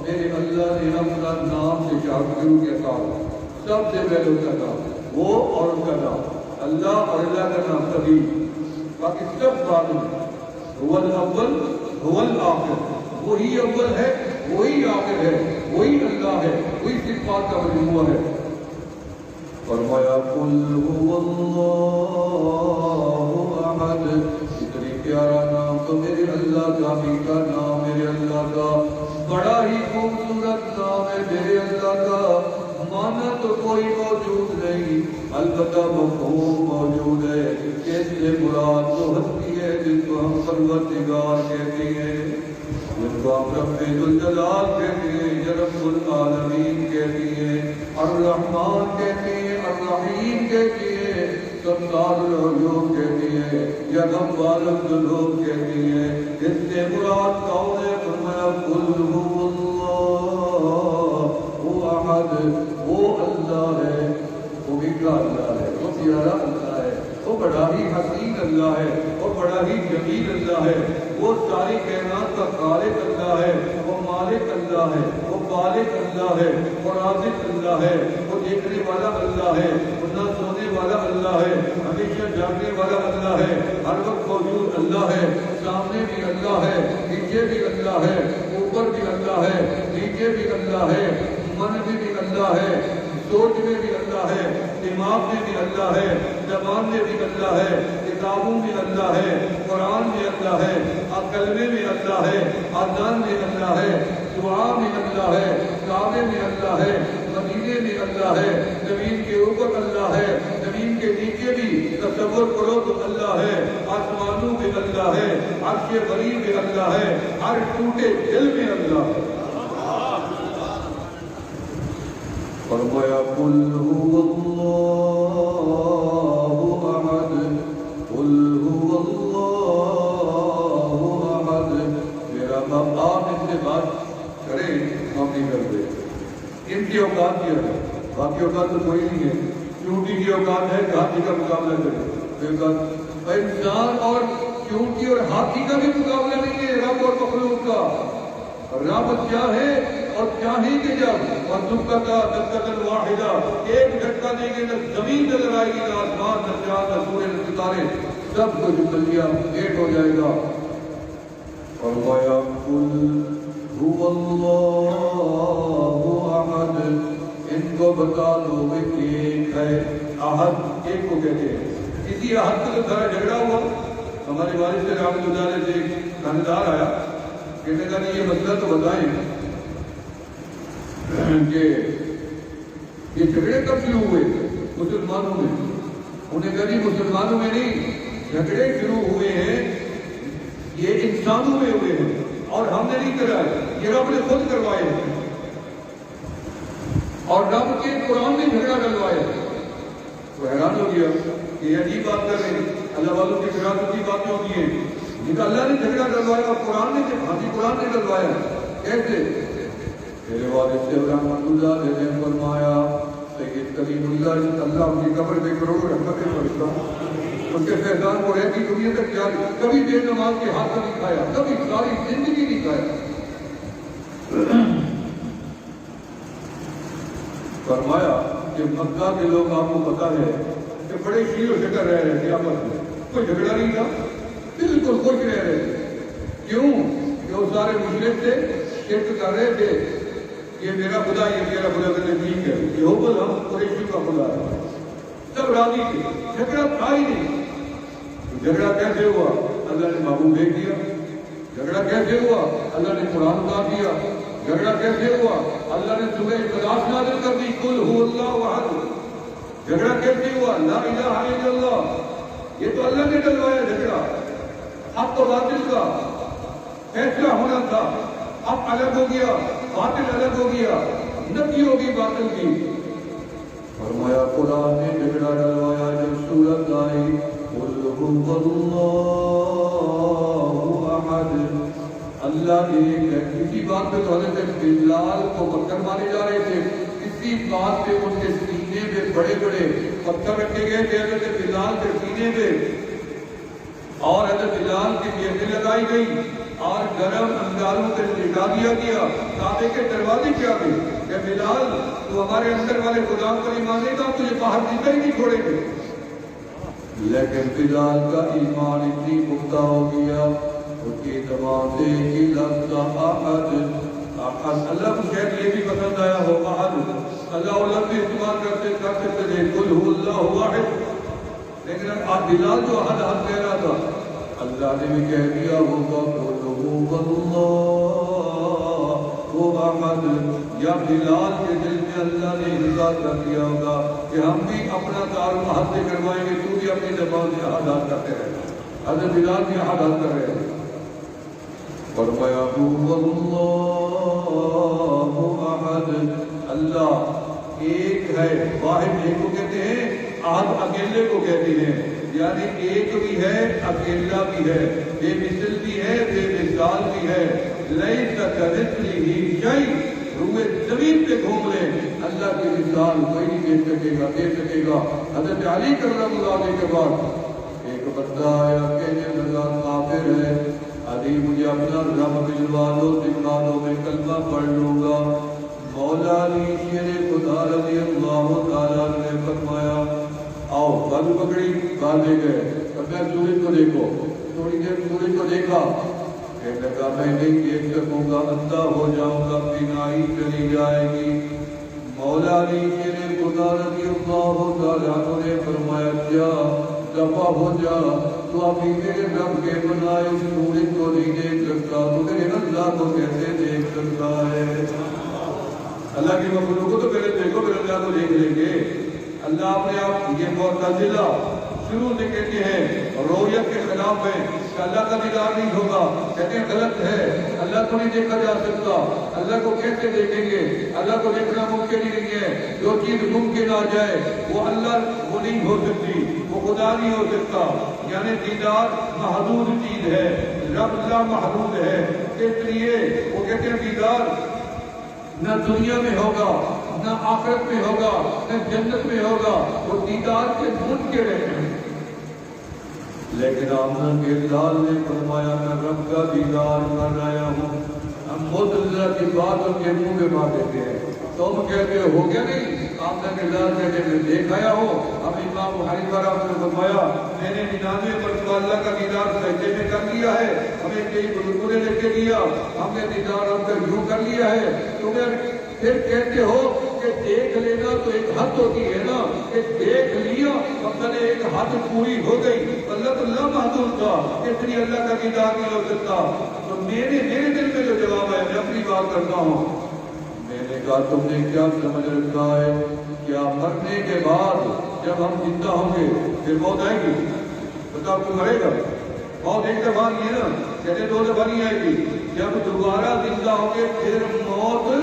میرے اللہ نے اپنا نام سے شروع کیا تھا، سب سے پہلے اس کا نام وہ اور اس کا نام اللہ، اور اللہ کا نام سبھی، باقی سب بعد میں۔ هو الاول هو الآخر، وہی اول ہے وہی آخر ہے، وہی اللہ ہے، وہی صفات کا مجموعہ ہے۔ فرمایا قل هو اللہ احد، اتنی پیارا نام تو میرے اللہ کا، میٹھا نام میرے اللہ کا، بڑا ہی خوبصورت نام ہے میرے اللہ کا، مانا تو کوئی موجود نہیں، البتہ مفہوم موجود ہے، اس سے مراد وہ ہستی ہے جس کو ہم پروردگار کہتے ہیں، جن کو ہم رب ذوالجلال کہتے ہیں، یا رب العالمین کہتے ہیں، الرحمن کہتے ہیں، الرحیم کہتے ہیں، ستار العیوب کہتے ہیں، یا غفار الذنوب کہتے ہیں، اس سے مراد کون ہے؟ فرمایا قل هو اللہ احد، وہ اللہ ہے میٹھا اللہ ہے، وہ پیارا اللہ ہے، وہ بڑا ہی حسین اللہ ہے، وہ بڑا ہی جمیل اللہ ہے، وہ ساری کائنات کا خالق اللہ ہے، وہ مالک اللہ ہے، وہ خالق اللہ ہے، وہ رازق اللہ ہے، وہ دیکھنے والا اللہ ہے، وہ نہ سونے والا اللہ ہے، ہمیشہ جاگنے والا اللہ ہے، ہر وقت موجود اللہ ہے، سامنے بھی اللہ ہے، پیچھے بھی اللہ ہے، اوپر بھی اللہ ہے، نیچے بھی اللہ ہے، من میں بھی اللہ ہے، سوچ میں بھی اللہ ہے، دماغ میں بھی اللہ ہے، زبان میں بھی اللہ ہے، کتابوں میں اللہ ہے، قرآن میں اللہ ہے، کلمے میں اللہ ہے، اذان میں اللہ ہے، دعا میں اللہ ہے، کعبے میں اللہ ہے، مدینے میں اللہ ہے، زمین کے اوپر اللہ ہے، زمین کے نیچے بھی تصور کرو تو اللہ ہے، آسمانوں میں اللہ ہے، عرش بری میں اللہ ہے، ہر ٹوٹے دل میں اللہ ہے۔ فرمایا قل هو اللہ احد، قل هو اللہ احد۔ میرا باپ آپ ان سے بات کریں، ہم نہیں کرتے، ان کی اوقات کیا ہے، باقی اوقات تو کوئی نہیں ہے، چونٹی کی اوقات ہے کہ ہاتھی کا مقابلہ کرے، انسان اور چونٹی اور ہاتھی کا بھی مقابلہ نہیں ہے رب اور مخلوق کا۔ رب چاہے اور چاہے کہ جب اور دکتا دکتن واحدہ، ایک جھٹکا دیں گے نہ زمین نظر آئے گی، نہ آسمان، نہ چاند، نہ سورج، نہ ستارے، سب کچھ بلیا لیٹ ہو جائے گا۔ فرمایا قل هو اللہ احد، ان کو بتا دو کہ ایک ہے، احد ایک کو کہتے ہیں۔ کسی احد کا ذرا جھگڑا ہوا، ہمارے والد سے رحمۃ اللہ علیہ سے ایک خاندار آیا، کہنے کا نہیں یہ مسئلہ تو بتائیں کہ یہ جھگڑے کب شروع ہوئے مسلمانوں میں؟ انہیں کہا نہیں مسلمانوں میں نہیں، جھگڑے شروع ہوئے ہیں یہ انسانوں میں ہوئے ہیں، اور ہم نے نہیں کرائے، یہ رب نے خود کروائے ہیں، اور رب کے قرآن نے جھگڑا ڈلوایا۔ تو حیران ہو گیا کہ یہ عجیب بات کر رہے ہیں، اللہ والوں کی فراست کی باتیں ہوتی ہیں، جن اللہ نے جھگڑا ڈلوایا اور قرآن نے قرآن نے ڈلوایا، کیسے؟ میرے والد سے رحمۃ اللہ علیہ نے فرمایا، سید کریم اللہ اللہ ان کی قبر میں کروڑوں رحمتیں پڑھتا ہوں، ان کے فیضان کو رہتی دنیا تک جاری، کبھی بے نماز کے ہاتھ نہیں کھایا، کبھی ساری زندگی نہیں کھایا۔ فرمایا کہ مکہ کے لوگ آپ کو پتا ہے کہ بڑے شیر و شکر رہ رہے تھے آپس میں، کوئی جھگڑا نہیں تھا، بالکل خوش رہ رہے تھے۔ کیوں کہ وہ سارے مشرک تھے، شرک کر رہے تھے، یہ میرا خدا، یہ میرا خدا، کہتے ٹھیک ہے یہ ہو بول ہم قریشی کا خدا ہے، سب راضی تھے، جھگڑا تھا ہی نہیں۔ جھگڑا کیسے ہوا؟ اللہ نے محبوب بھیج دیا۔ جھگڑا کیسے ہوا؟ اللہ نے قرآن اتار دیا۔ جھگڑا کیسے ہوا؟ اللہ نے سورہ اخلاص نازل کر دی، قل هو اللہ احد۔ جھگڑا کیسے ہوا؟ لا الہ الا اللہ، یہ تو اللہ نے ڈلوایا جھگڑا، حق و باطل کا فیصلہ ہونا تھا، اب الگ ہو گیا، باطل الگ ہو گیا، نفی ہوگی باطل کی۔ فرمایا قرآن نے جھگڑا ڈلوایا، جب سورت آئی قل هو اللہ احد، اللہ ایک ہے۔ کسی بات پہ تو حضرت بلال کو پتھر مارے جا رہے تھے، کسی بات پہ ان کے سینے پہ بڑے بڑے پتھر رکھے گئے تھے حضرت بلال کے سینے پہ، اور حضرت بلال کی جیسے لگائی گئی اور گرم انگاروں سے لٹا دیا گیا کعبے کے دروازے کیا گئے کہ بلال تو ہمارے اندر والے خدا پر ایمان نہیں تھا، تجھے باہر نکل ہی نہیں چھوڑے گے۔ لیکن بلال کا ایمان اتنی پختہ ہو گیا، اس کی زبان سے کہ لفظ احد، اللہ کو شاید یہ بھی پسند آیا ہو، احد اللہ اور لفظ استعمال کرتے تھے، قل هو اللہ واحد، لیکن بلال جو احد احد کہہ رہا تھا، اللہ نے بھی کہہ دیا ہوگا قل هو اللہ احد، یا بلال کے دل میں اللہ نے انتظار کر دیا ہوگا کہ ہم بھی اپنا تعارف احد سے کروائیں گے، تو بھی اپنی زبان سے احد احد کرتے رہے۔ حضرت بلال بھی احد احد کر رہے ہیں۔ فرمایا هو اللہ احد، اللہ ایک ہے، واحد ایک کو کہتے ہیں، احد اکیلے کو کہتے ہیں، یعنی ایک بھی ہے، اکیلا بھی ہے، بے مثل بھی ہے، بے مثال بھی ہے، لیس کمثلہ شیء روئے زمین پہ گھوم لیں، اللہ کی مثال کوئی نہیں دے سکے گا۔ حضرت علی کرم اللہ علیہ کے بعد ایک بندہ آیا کہ یہ بندہ کافر ہے، علی مجھے اپنا رب ملوا دو، دکھا دو، میں کلمہ پڑھ لوں گا۔ مولا علی شیر خدا رضی اللہ تعالیٰ نے فرمایا آؤ، بل پکڑی باہر لے گئے، میں سورج کو دیکھو، تھوڑی دیر سورج کو دیکھا، کہنے لگا میں نہیں دیکھ سکوں گا، اندھا ہو جاؤں گا، بینائی چلی جائے گی۔ مولا علی شیر خدا رضی اللہ تعالیٰ نے فرمایا جا دفع ہو جا، تو ابھی میرے رب کے بنائے سورج کو نہیں دیکھ سکتا، تو میرے اللہ کو کیسے دیکھ سکتا ہے؟ اللہ کی مخلوق کو تو پہلے دیکھو، پھر اللہ کو دیکھ لیں گے۔ اللہ اپنے آپ یہ معتزلہ شروع سے کہتے ہیں رویت کے خلاف ہے کہ اللہ کا دیدار نہیں ہوگا، کہتے ہیں غلط ہے، اللہ کو نہیں دیکھا جا سکتا، اللہ کو کیسے دیکھیں گے؟ اللہ کو دیکھنا ممکن ہی نہیں ہے، جو چیز ممکن آ جائے وہ اللہ وہ نہیں ہو سکتی، وہ خدا نہیں ہو سکتا، یعنی دیدار محدود چیز ہے، رب اللہ محدود ہے، اس لیے وہ کہتے ہیں دیدار نہ دنیا میں ہوگا، نہ آخرت میں ہوگا، نہ جنت میں ہوگا، وہ دیدار کے منکر ہیں۔ لیکن آمنہ کے لال نے فرمایا میں رب کا دیدار کر رہا ہوں۔ ہم معتزلہ کی بات ان کے منہ میں مار دیتے ہیں، تم کہتے ہو گیا نہیں، آمنہ کے لال کہتے میں دیکھ آیا ہو۔ اب امام حنیفہ رحمۃ اللہ نے فرمایا میں نے 99 مرتبہ اللہ کا دیدار سجدے میں کر لیا ہے، ہمیں کئی بزرگوں نے لکھ کے دیا، ہم نے دیدار ہم کا یوں کر لیا ہے، تمہیں پھر کہتے ہو کہ دیکھ لینا تو ایک حد ہوتی ہے نا، کہ دیکھ لیا مطلب ایک حد پوری ہو گئی، اللہ تو اللہ محدود تھا، اس لیے اللہ کا دیدار نہیں ہو سکتا۔ تو میرے دل میں جو جواب ہے میں اپنی بات کرتا ہوں، میں نے کہا تم نے کیا سمجھ رکھا ہے؟ کیا مرنے کے بعد جب ہم زندہ ہوں گے پھر موت آئے گی؟ بتاؤ تو مرے گا؟ موت ایک دفعہ نہیں ہے نا، کہتے 2 دفعہ نہیں آئے گی، جب دوبارہ زندہ ہوں گے پھر موت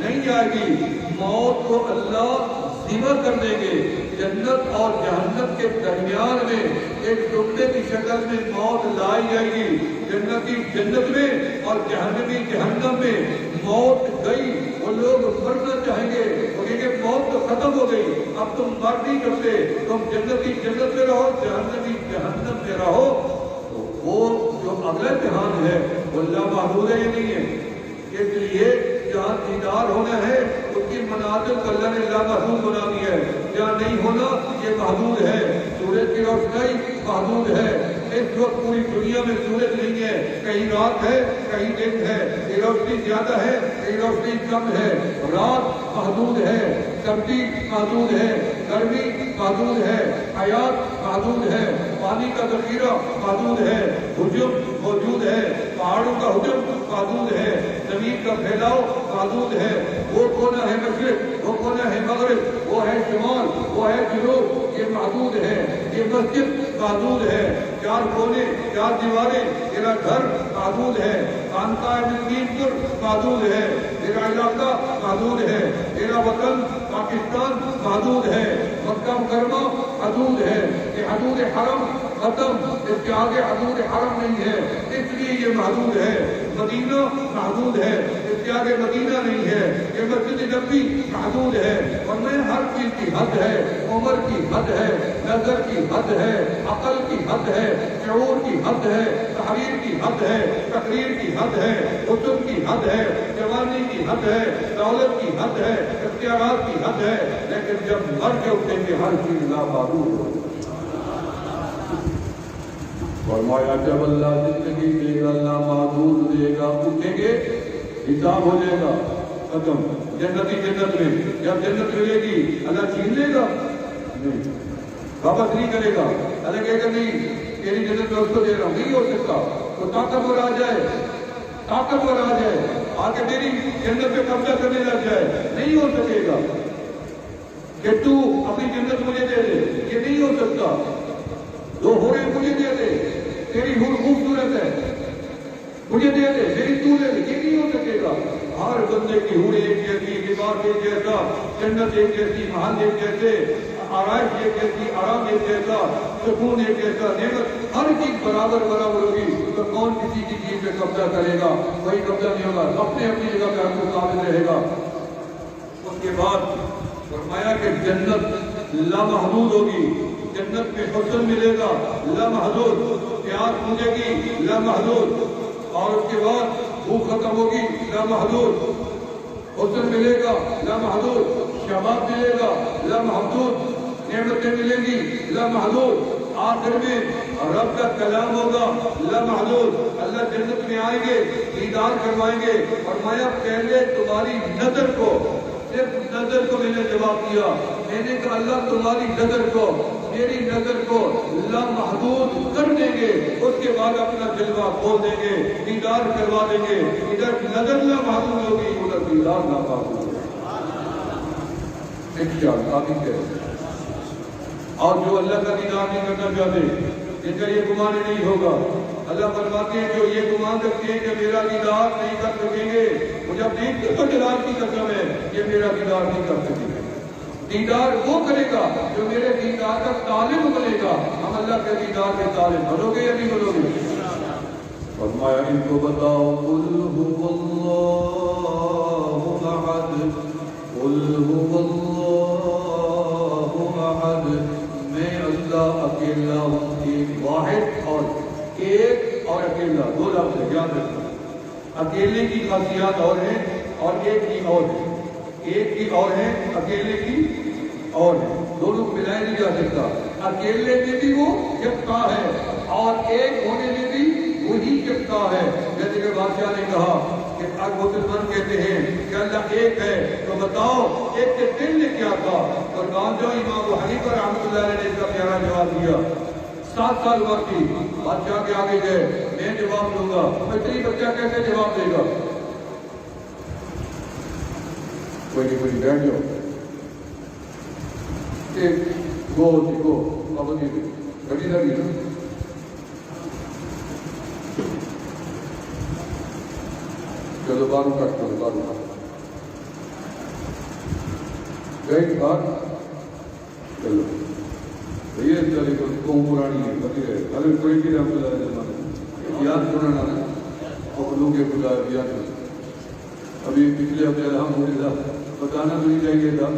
نہیں آئے گی، موت کو اللہ ذبح کر دیں گے، جنت اور جہنم کے درمیان میں ایک ٹکڑے کی شکل میں موت لائی جائے گی، جنتی جنت میں اور جہنمی جہنم میں۔ موت گئی، وہ لوگ مرنا چاہیں گے، وہ کہیں گے موت تو ختم ہو گئی، اب تم مر نہیں سکتے، تم جنتی جنت میں رہو، جہنمی جہنم میں رہو۔ تو وہ جو اگلا جہان ہے وہ اللہ محدود ہے یا نہیں ہے؟ اس لیے جہاں دیدار ہونا ہے اس کی منازل کو اللہ نے لامحدود بنا دی ہے، جہاں نہیں ہونا یہ محدود ہے۔ سورج کی روشنائی محدود ہے، اس وقت پوری دنیا میں سورج نہیں ہے، کہیں رات ہے کہیں دن ہے، یہ روشنی زیادہ ہے کہیں روشنی کم ہے، رات محدود ہے، سردی محدود ہے، گرمی محدود ہے، حیات محدود ہے، پانی کا ذخیرہ محدود ہے، ہجوم موجود ہے، پہاڑوں کا ہجوم محدود ہے، زمین کا پھیلاؤ محدود ہے، وہ کونا ہے مشرق، وہ کونا ہے مغرب، وہ ہے شمال، وہ ہے جنوب، یہ محدود ہے، یہ مسجد محدود ہے، 4 کونے 4 دیواریں، میرا گھر محدود ہے، خانقاہ مسکین پور محدود ہے، میرا علاقہ محدود ہے، میرا وطن پاکستان محدود ہے، مکہ مکرمہ حدود ہے، یہ حدود حرم ختم، اس کے آگے حدود حرم نہیں ہے، اس لیے یہ محدود ہے، مدینہ محدود ہے، اس کے آگے مدینہ نہیں ہے، یہ مسجد نبوی محدود ہے، اور میں ہر چیز کی حد ہے، عمر کی حد ہے، نظر کی حد ہے، عقل کی حد ہے، شعور کی حد ہے، تحریر کی حد ہے، تقریر کی حد ہے، حسن کی حد ہے، جوانی کی حد ہے، دولت کی حد ہے، اختیارات کی حد ہے، لیکن جب مر کے اٹھیں گے ہر چیز لامحدود ہو۔ فرمایا جب اللہ زندگی دے گا لامحدود دے گا، اٹھیں گے حساب ہو جائے گا ختم، جنتی جنت میں، جب جنت ملے گی اللہ چھین لے گا؟ نہیں، واپس نہیں کرے گا، اللہ کہے گا نہیں تیری جنت میں اس کو دے رہا ہوں، نہیں ہو سکتا، تو طاقتور آ جائے، طاقتور آ جائے، آ کے میری جنت پہ قبضہ کرنے لگ جائے، نہیں ہو سکے گا کہ تو اپنی جنت مجھے دے دے، یہ نہیں ہو سکتا، 2 ہوریں مجھے دے دے، تیری حور خوبصورت ہے مجھے دے دے، میری تو دے دے، یہ نہیں ہو سکے گا۔ ہر بندے کی حور ایک جیسی، لباس ایک جیسا، جنت ایک جیسی، محل ایک جیسے، آرائش ایک جیسی، آرام ایک جیسا، سکون ایک جیسا، نعمت ہر چیز برابر ہوگی، تو کون کسی کی چیز پہ قبضہ کرے گا؟ کوئی قبضہ نہیں ہوگا، اپنے اپنی جگہ پہ آپ کو قابل رہے گا۔ اس کے بعد فرمایا کہ جنت لامحدود ہوگی، جنت میں حسن ملے گا لامحدود، پیاس ملے گی لامحدود، اور اس کے بعد بھوک ختم ہوگی لامحدود، حسن ملے گا لامحدود، شباب ملے گا لامحدود، نعمتیں ملیں گی لامحدود، آخر میں رب کا کلام ہوگا لامحدود۔ اللہ جنت میں آئیں گے، دیدار کروائیں گے، فرمایا پہلے تمہاری نظر کو، صرف نظر کو میں نے جواب دیا، میں نے کہا اللہ تمہاری نظر کو، میری نظر کو لامحدود کر دیں گے، اس کے بعد اپنا جلوہ کھول دیں گے، دیدار کروا دیں گے۔ ادھر نظر لامحدود ہوگی، ادھر دیدار لامحدود ہوگی۔ انشاءاللہ آمین کہتے ہیں۔ اور جو اللہ کا دیدار نہیں کرنا چاہتے، جن کا یہ گمان نہیں ہوگا، اللہ فرماتے ہیں جو یہ گمان رکھتے ہیں کہ میرا دیدار نہیں کر سکیں گے، مجھے اپنے جلال کی قسم ہے یہ میرا دیدار نہیں کر سکیں گے۔ دیدار وہ کرے گا جو میرے دیدار کا طالب بنے گا۔ ہم اللہ کے دیدار کے طالب بنو گے یا نہیں بنو گے؟ فرمایا ان کو بتاؤ قل هو اللہ احد، قل هو اللہ احد، میں اللہ اکیلا ہوں، ایک واحد اور اکیلا، دو لفظ ہے، یاد رکھنا۔ اکیلے کی خاصیات اور ہیں اور ایک کی اور ہے، ایک کی اور ہے، اکیلے کی اور ہے، دونوں کو ملایا نہیں جا سکتا۔ اکیلے میں بھی وہ یکتا ہے اور ایک ہونے میں بھی وہی یکتا ہے۔ جیسے کہ بادشاہ نے کہا کہ اب مسلمان کہتے ہیں کہ اللہ ایک ہے، تو بتاؤ ایک کے دل نے کیا تھا؟ اور جو امام ابو حنیفہ رحمۃ اللہ علیہ نے اس کا پیارا جواب دیا۔ 7 سال وقت تھی، بادشاہ کے آگے گئے، میں جواب دوں گا، بچی بچہ کیسے جواب دے گا؟ کوئی بیٹھ جاؤ، گو پابندی گھڑی لگی نا، چلو بارو کٹ کرو، بارو گئی بات، چلو یہ چلے قوم پرانی ہے، بتی رہے اگر کوئی بھی رحمت اللہ علیہ وسلم یاد کرنا نا اپنوں کے خدا یاد کرنا۔ ابھی پچھلے ہفتے الحمدللہ بتانا تو نہیں چاہیے تھا،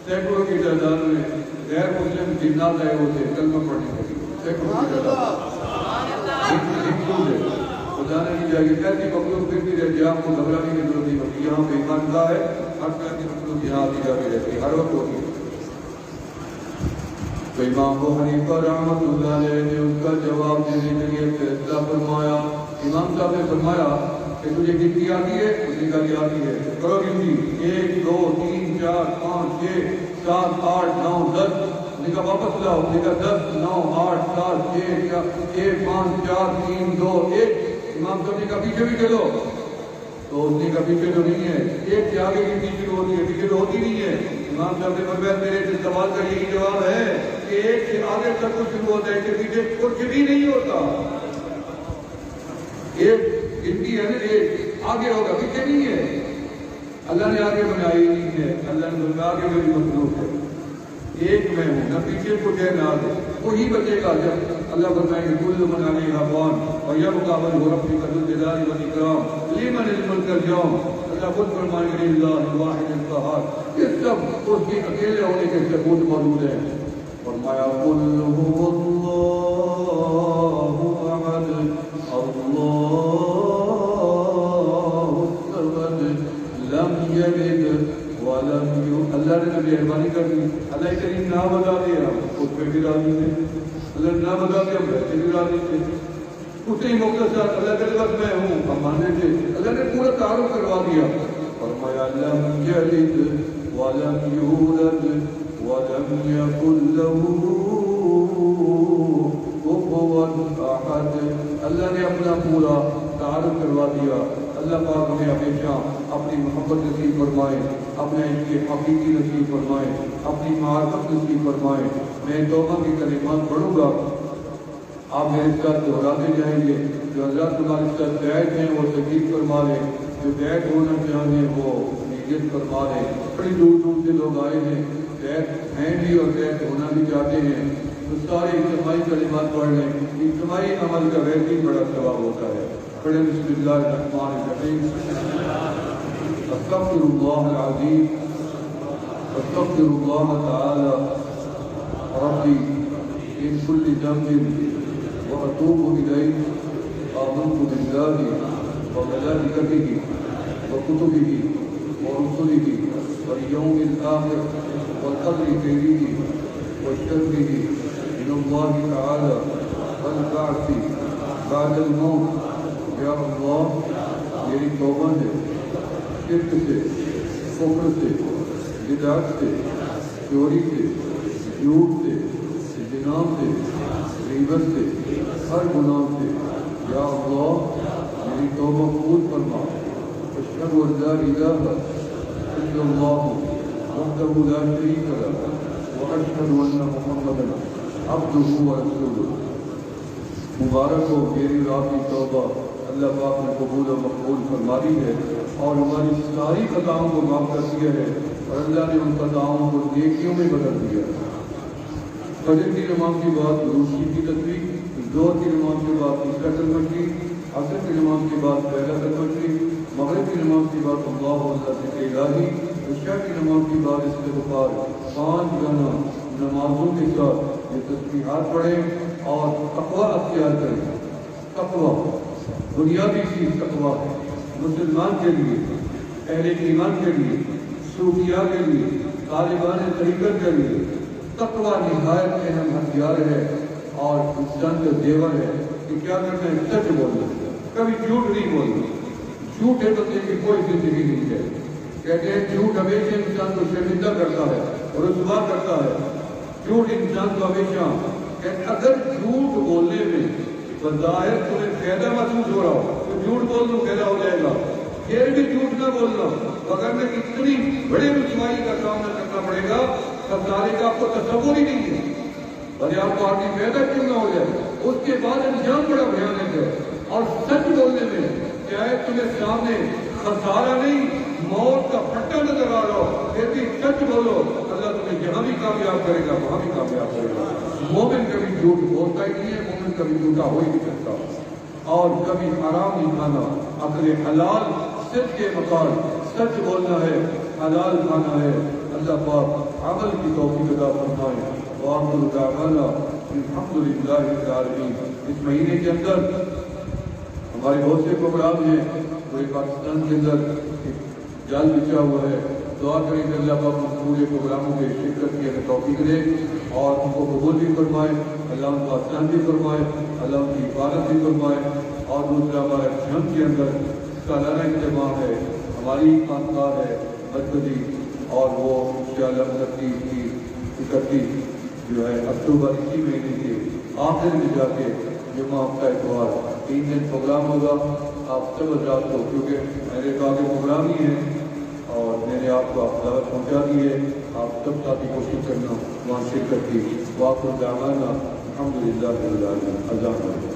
سینکڑوں کی تعداد میں غیر مسلم جنات آئے ہوتے کلمہ پڑھنے کے لیے، سینکڑوں کی تعداد بتانا نہیں چاہیے۔ کیسی مخلوق پھرتی رہتی ہے، آپ کو گھبرانے کی ضرورت نہیں پڑتی، یہاں بے ایمان کا ہے، ہر طرح کی مخلوق یہاں آتی جاتی رہتی ہے، ہر وقت ہوتی ہے۔ تو امام ابو حنیفہ رحمۃ اللہ علیہ نے اس کا جواب دینے کے لیے فیصلہ فرمایا۔ امام صاحب نے فرمایا کہ تجھے گنتی آتی ہے؟ اس نے کہا آتی ہے، کرو گنتی، 1 2 3 4 5 6 7 8 9 10، اس نے کہا واپس لاؤ، اس نے کہا 10 9 8 7 6 5 4 3 2 1۔ امام صاحب نے کہا پیچھے بھی چلو، تو اس نے کہا پیچھے تو نہیں ہے، ایک سے آگے گنتی شروع ہوتی ہے، پیچھے تو ہوتی نہیں ہے۔ امام صاحب نے فرمایا میرے اس سوال کا یہی جواب ہے کہ ایک سے آگے سب کچھ شروع ہوتا ہے، کہ پیچھے کچھ بھی نہیں ہوتا۔ ایک گنتی ہے نا، ایک آگے ہوگا، پیچھے نہیں ہے۔ اللہ نے آگے بنائی نہیں ہے، اللہ نے بنایا آگے میری مخلوق ہے، ایک میں ہوں، نہ پیچھے کچھ ہے نہ آگے، وہی بچے گا جب اللہ فرمائیں گے کل من علیہا فان ویبقی وجہ ربک ذو الجلال والاکرام لمن الملک اليوم۔ اللہ خود فرمائیں گے للہ الواحد القہار، یہ سب اس کے اکیلے ہونے کے ثبوت موجود ہیں۔ فرمایا قل هو اللہ احد اللہ الصمد لم یلد ولم یولد۔ اللہ نے مہربانی کر دی، اللہ کریم نہ بتا دیا، اس پہ بھی راضی تھے، اللہ نہ بتا دیا، ویسے بھی راضی تھے، اس نے مختصر اللہ کے بس میں ہوں ہم مانتے تھے، اللہ نے پورا تعارف کروا دیا۔ فرمایا لم یلد ولم یولد ولم یکن له کفوا احد۔ اللہ نے اپنا پورا تعارف کروا دیا۔ اللہ پاک ہمیں ہمیشہ اپنی محبت نصیب فرمائے، اپنے عشق حقیقی نصیب فرمائے، اپنی معرفت نصیب فرمائے۔ میں توبہ کی کلمات پڑھوں گا، آپ میرے ساتھ دہراتے جائیں گے۔ جو حضرات تمہارے ساتھ بیعت ہیں وہ تقریر فرما لیں، جو بیعت ہونا چاہیں وہ نیت فرما لیں۔ بڑی دور دور سے لوگ آئے ہیں، بیعت ہیں بھی اور بیعت ہونا بھی چاہتے ہیں۔ تو سارے اجتماعی کلمات پڑھ لیں. اجتماعی عمل کا ویسے ہی بڑا ثواب ہوتا ہے. پڑھیں بسم اللہ الرحمن الرحیم. استغفر اللہ العظیم استغفر اللہ تعالی ربی من كل ذنب واتوب الیہ. آمنت باللہ وملائکتہ وکتبہ ورسلہ والیوم الآخر والقدر خیرہ وشرہ من اللہ تعالی والبعث بعد الموت. یا اللہ میری توبہ ہے شرک سے، کفر سے، بدعت سے، چوری سے، جھوٹ سے، زنا سے، غیبت سے، ہر گناہ سے. یا اللہ میری توبہ قبول فرما. اشہد ان لا الہ الا اللہ وحدہ لا شریک لہ واشہد ان محمدا عبدہ ورسولہ. مبارک ہو میری رات کی توبہ اللہ پاک نے قبول و مقبول فرما دی ہے اور ہماری ساری خطاؤں کو معاف کر دیا ہے اور اللہ نے ان خطاؤں کو نیکیوں میں بدل دیا ہے. فجر کی نماز کے بعد روشنی کی تصویر، ظہر کی نماز کے بعد تیسرا کلمہ شریف، عصر کی نماز کے بعد پہلا کلمہ شریف، مغرب کی نماز کے بعد اللہ اکبر ذکر الہی، عشاء کی نماز کے بعد استغفار. 5 گانا نمازوں کے ساتھ یہ تسبیحات پڑھیں اور تقویٰ اختیار کریں. تقویٰ بنیادی چیز تقویٰ ہے مسلمان کے لیے، اہل ایمان کے لیے، صوفیاء کے لیے، طالبان طریقت کے لیے. تقویٰ نہایت اہم ہتھیار ہے اور انسان کا زیور ہے کہ کیا کرنا ہے، سچ بولنا، کبھی جھوٹ نہیں بولنا. جھوٹے بندے کی کوئی زندگی نہیں ہے. کہتے ہیں جھوٹ ہمیشہ انسان کو شرمندہ کرتا ہے اور رسوا کرتا ہے. جھوٹ انسان کو ہمیشہ اگر جھوٹ بولنے میں بظاہر تمہیں فائدہ محسوس ہو رہا ہو تو جھوٹ بول دو، فائدہ ہو جائے گا. پھر بھی جھوٹ نہ بولنا، وگرنہ اتنی بڑی رسوائی کا سامنا کرنا پڑے گا خسارے کا آپ کو تصور ہی نہیں ہے. ارے آپ کو آگے فائدہ کیوں نہ ہو جائے. اس کے بعد انجام بڑا بھیانک ہے. اور سچ بولنے میں چاہے تمہیں سامنے خسارہ نہیں موت کا پھٹا نظر آ رہا ہو پھر بھی سچ بولو، اللہ تمہیں جہاں بھی کامیاب کرے گا وہاں بھی کامیاب کرے گا. مومن کبھی جھوٹ بولتا ہی نہیں ہے، مومن کبھی جھوٹا ہو ہی نہیں سکتا. اور کبھی حرام نہیں کھانا، اپنے حلال صدق کے مقام سچ بولنا ہے، حلال کھانا ہے. اللہ پاک عمل کی توفیق عطا فرمائے. وآخر دعوانا الحمدللہ رب العالمین. اس مہینے کے اندر ہمارے بہت سے پروگرام ہیں. پورے پاکستان کے اندر ایک جال بچھا ہوا ہے. دعا کریں کہ اللہ پاک پورے پروگراموں کے شرکت کی توفیق دے اور ان کو قبول بھی فرمائے، اللہ ان کو آسان بھی فرمائے، اللہ ان کی حفاظت بھی فرمائے. اور دوسرا ہمارا جنگ کے اندر سالانہ اجتماع ہے، ہماری خانقاہ ہے مرکزی، اور وہ انشاءاللہ 31 جو ہے اکتوبر اسی مہینے کے آخر میں جا کے جمعہ ہفتہ اتوار 3 دن پروگرام ہوگا. آپ سب حضرات کو، کیونکہ میرے تو آگے پروگرام ہی ہے اور میں نے آپ کو دعوت پہنچا دی ہے، آپ سب ساتھی کوشش کرنا وہاں شرکت کی. وآخر دعوانا الحمدللہ رب العالمین.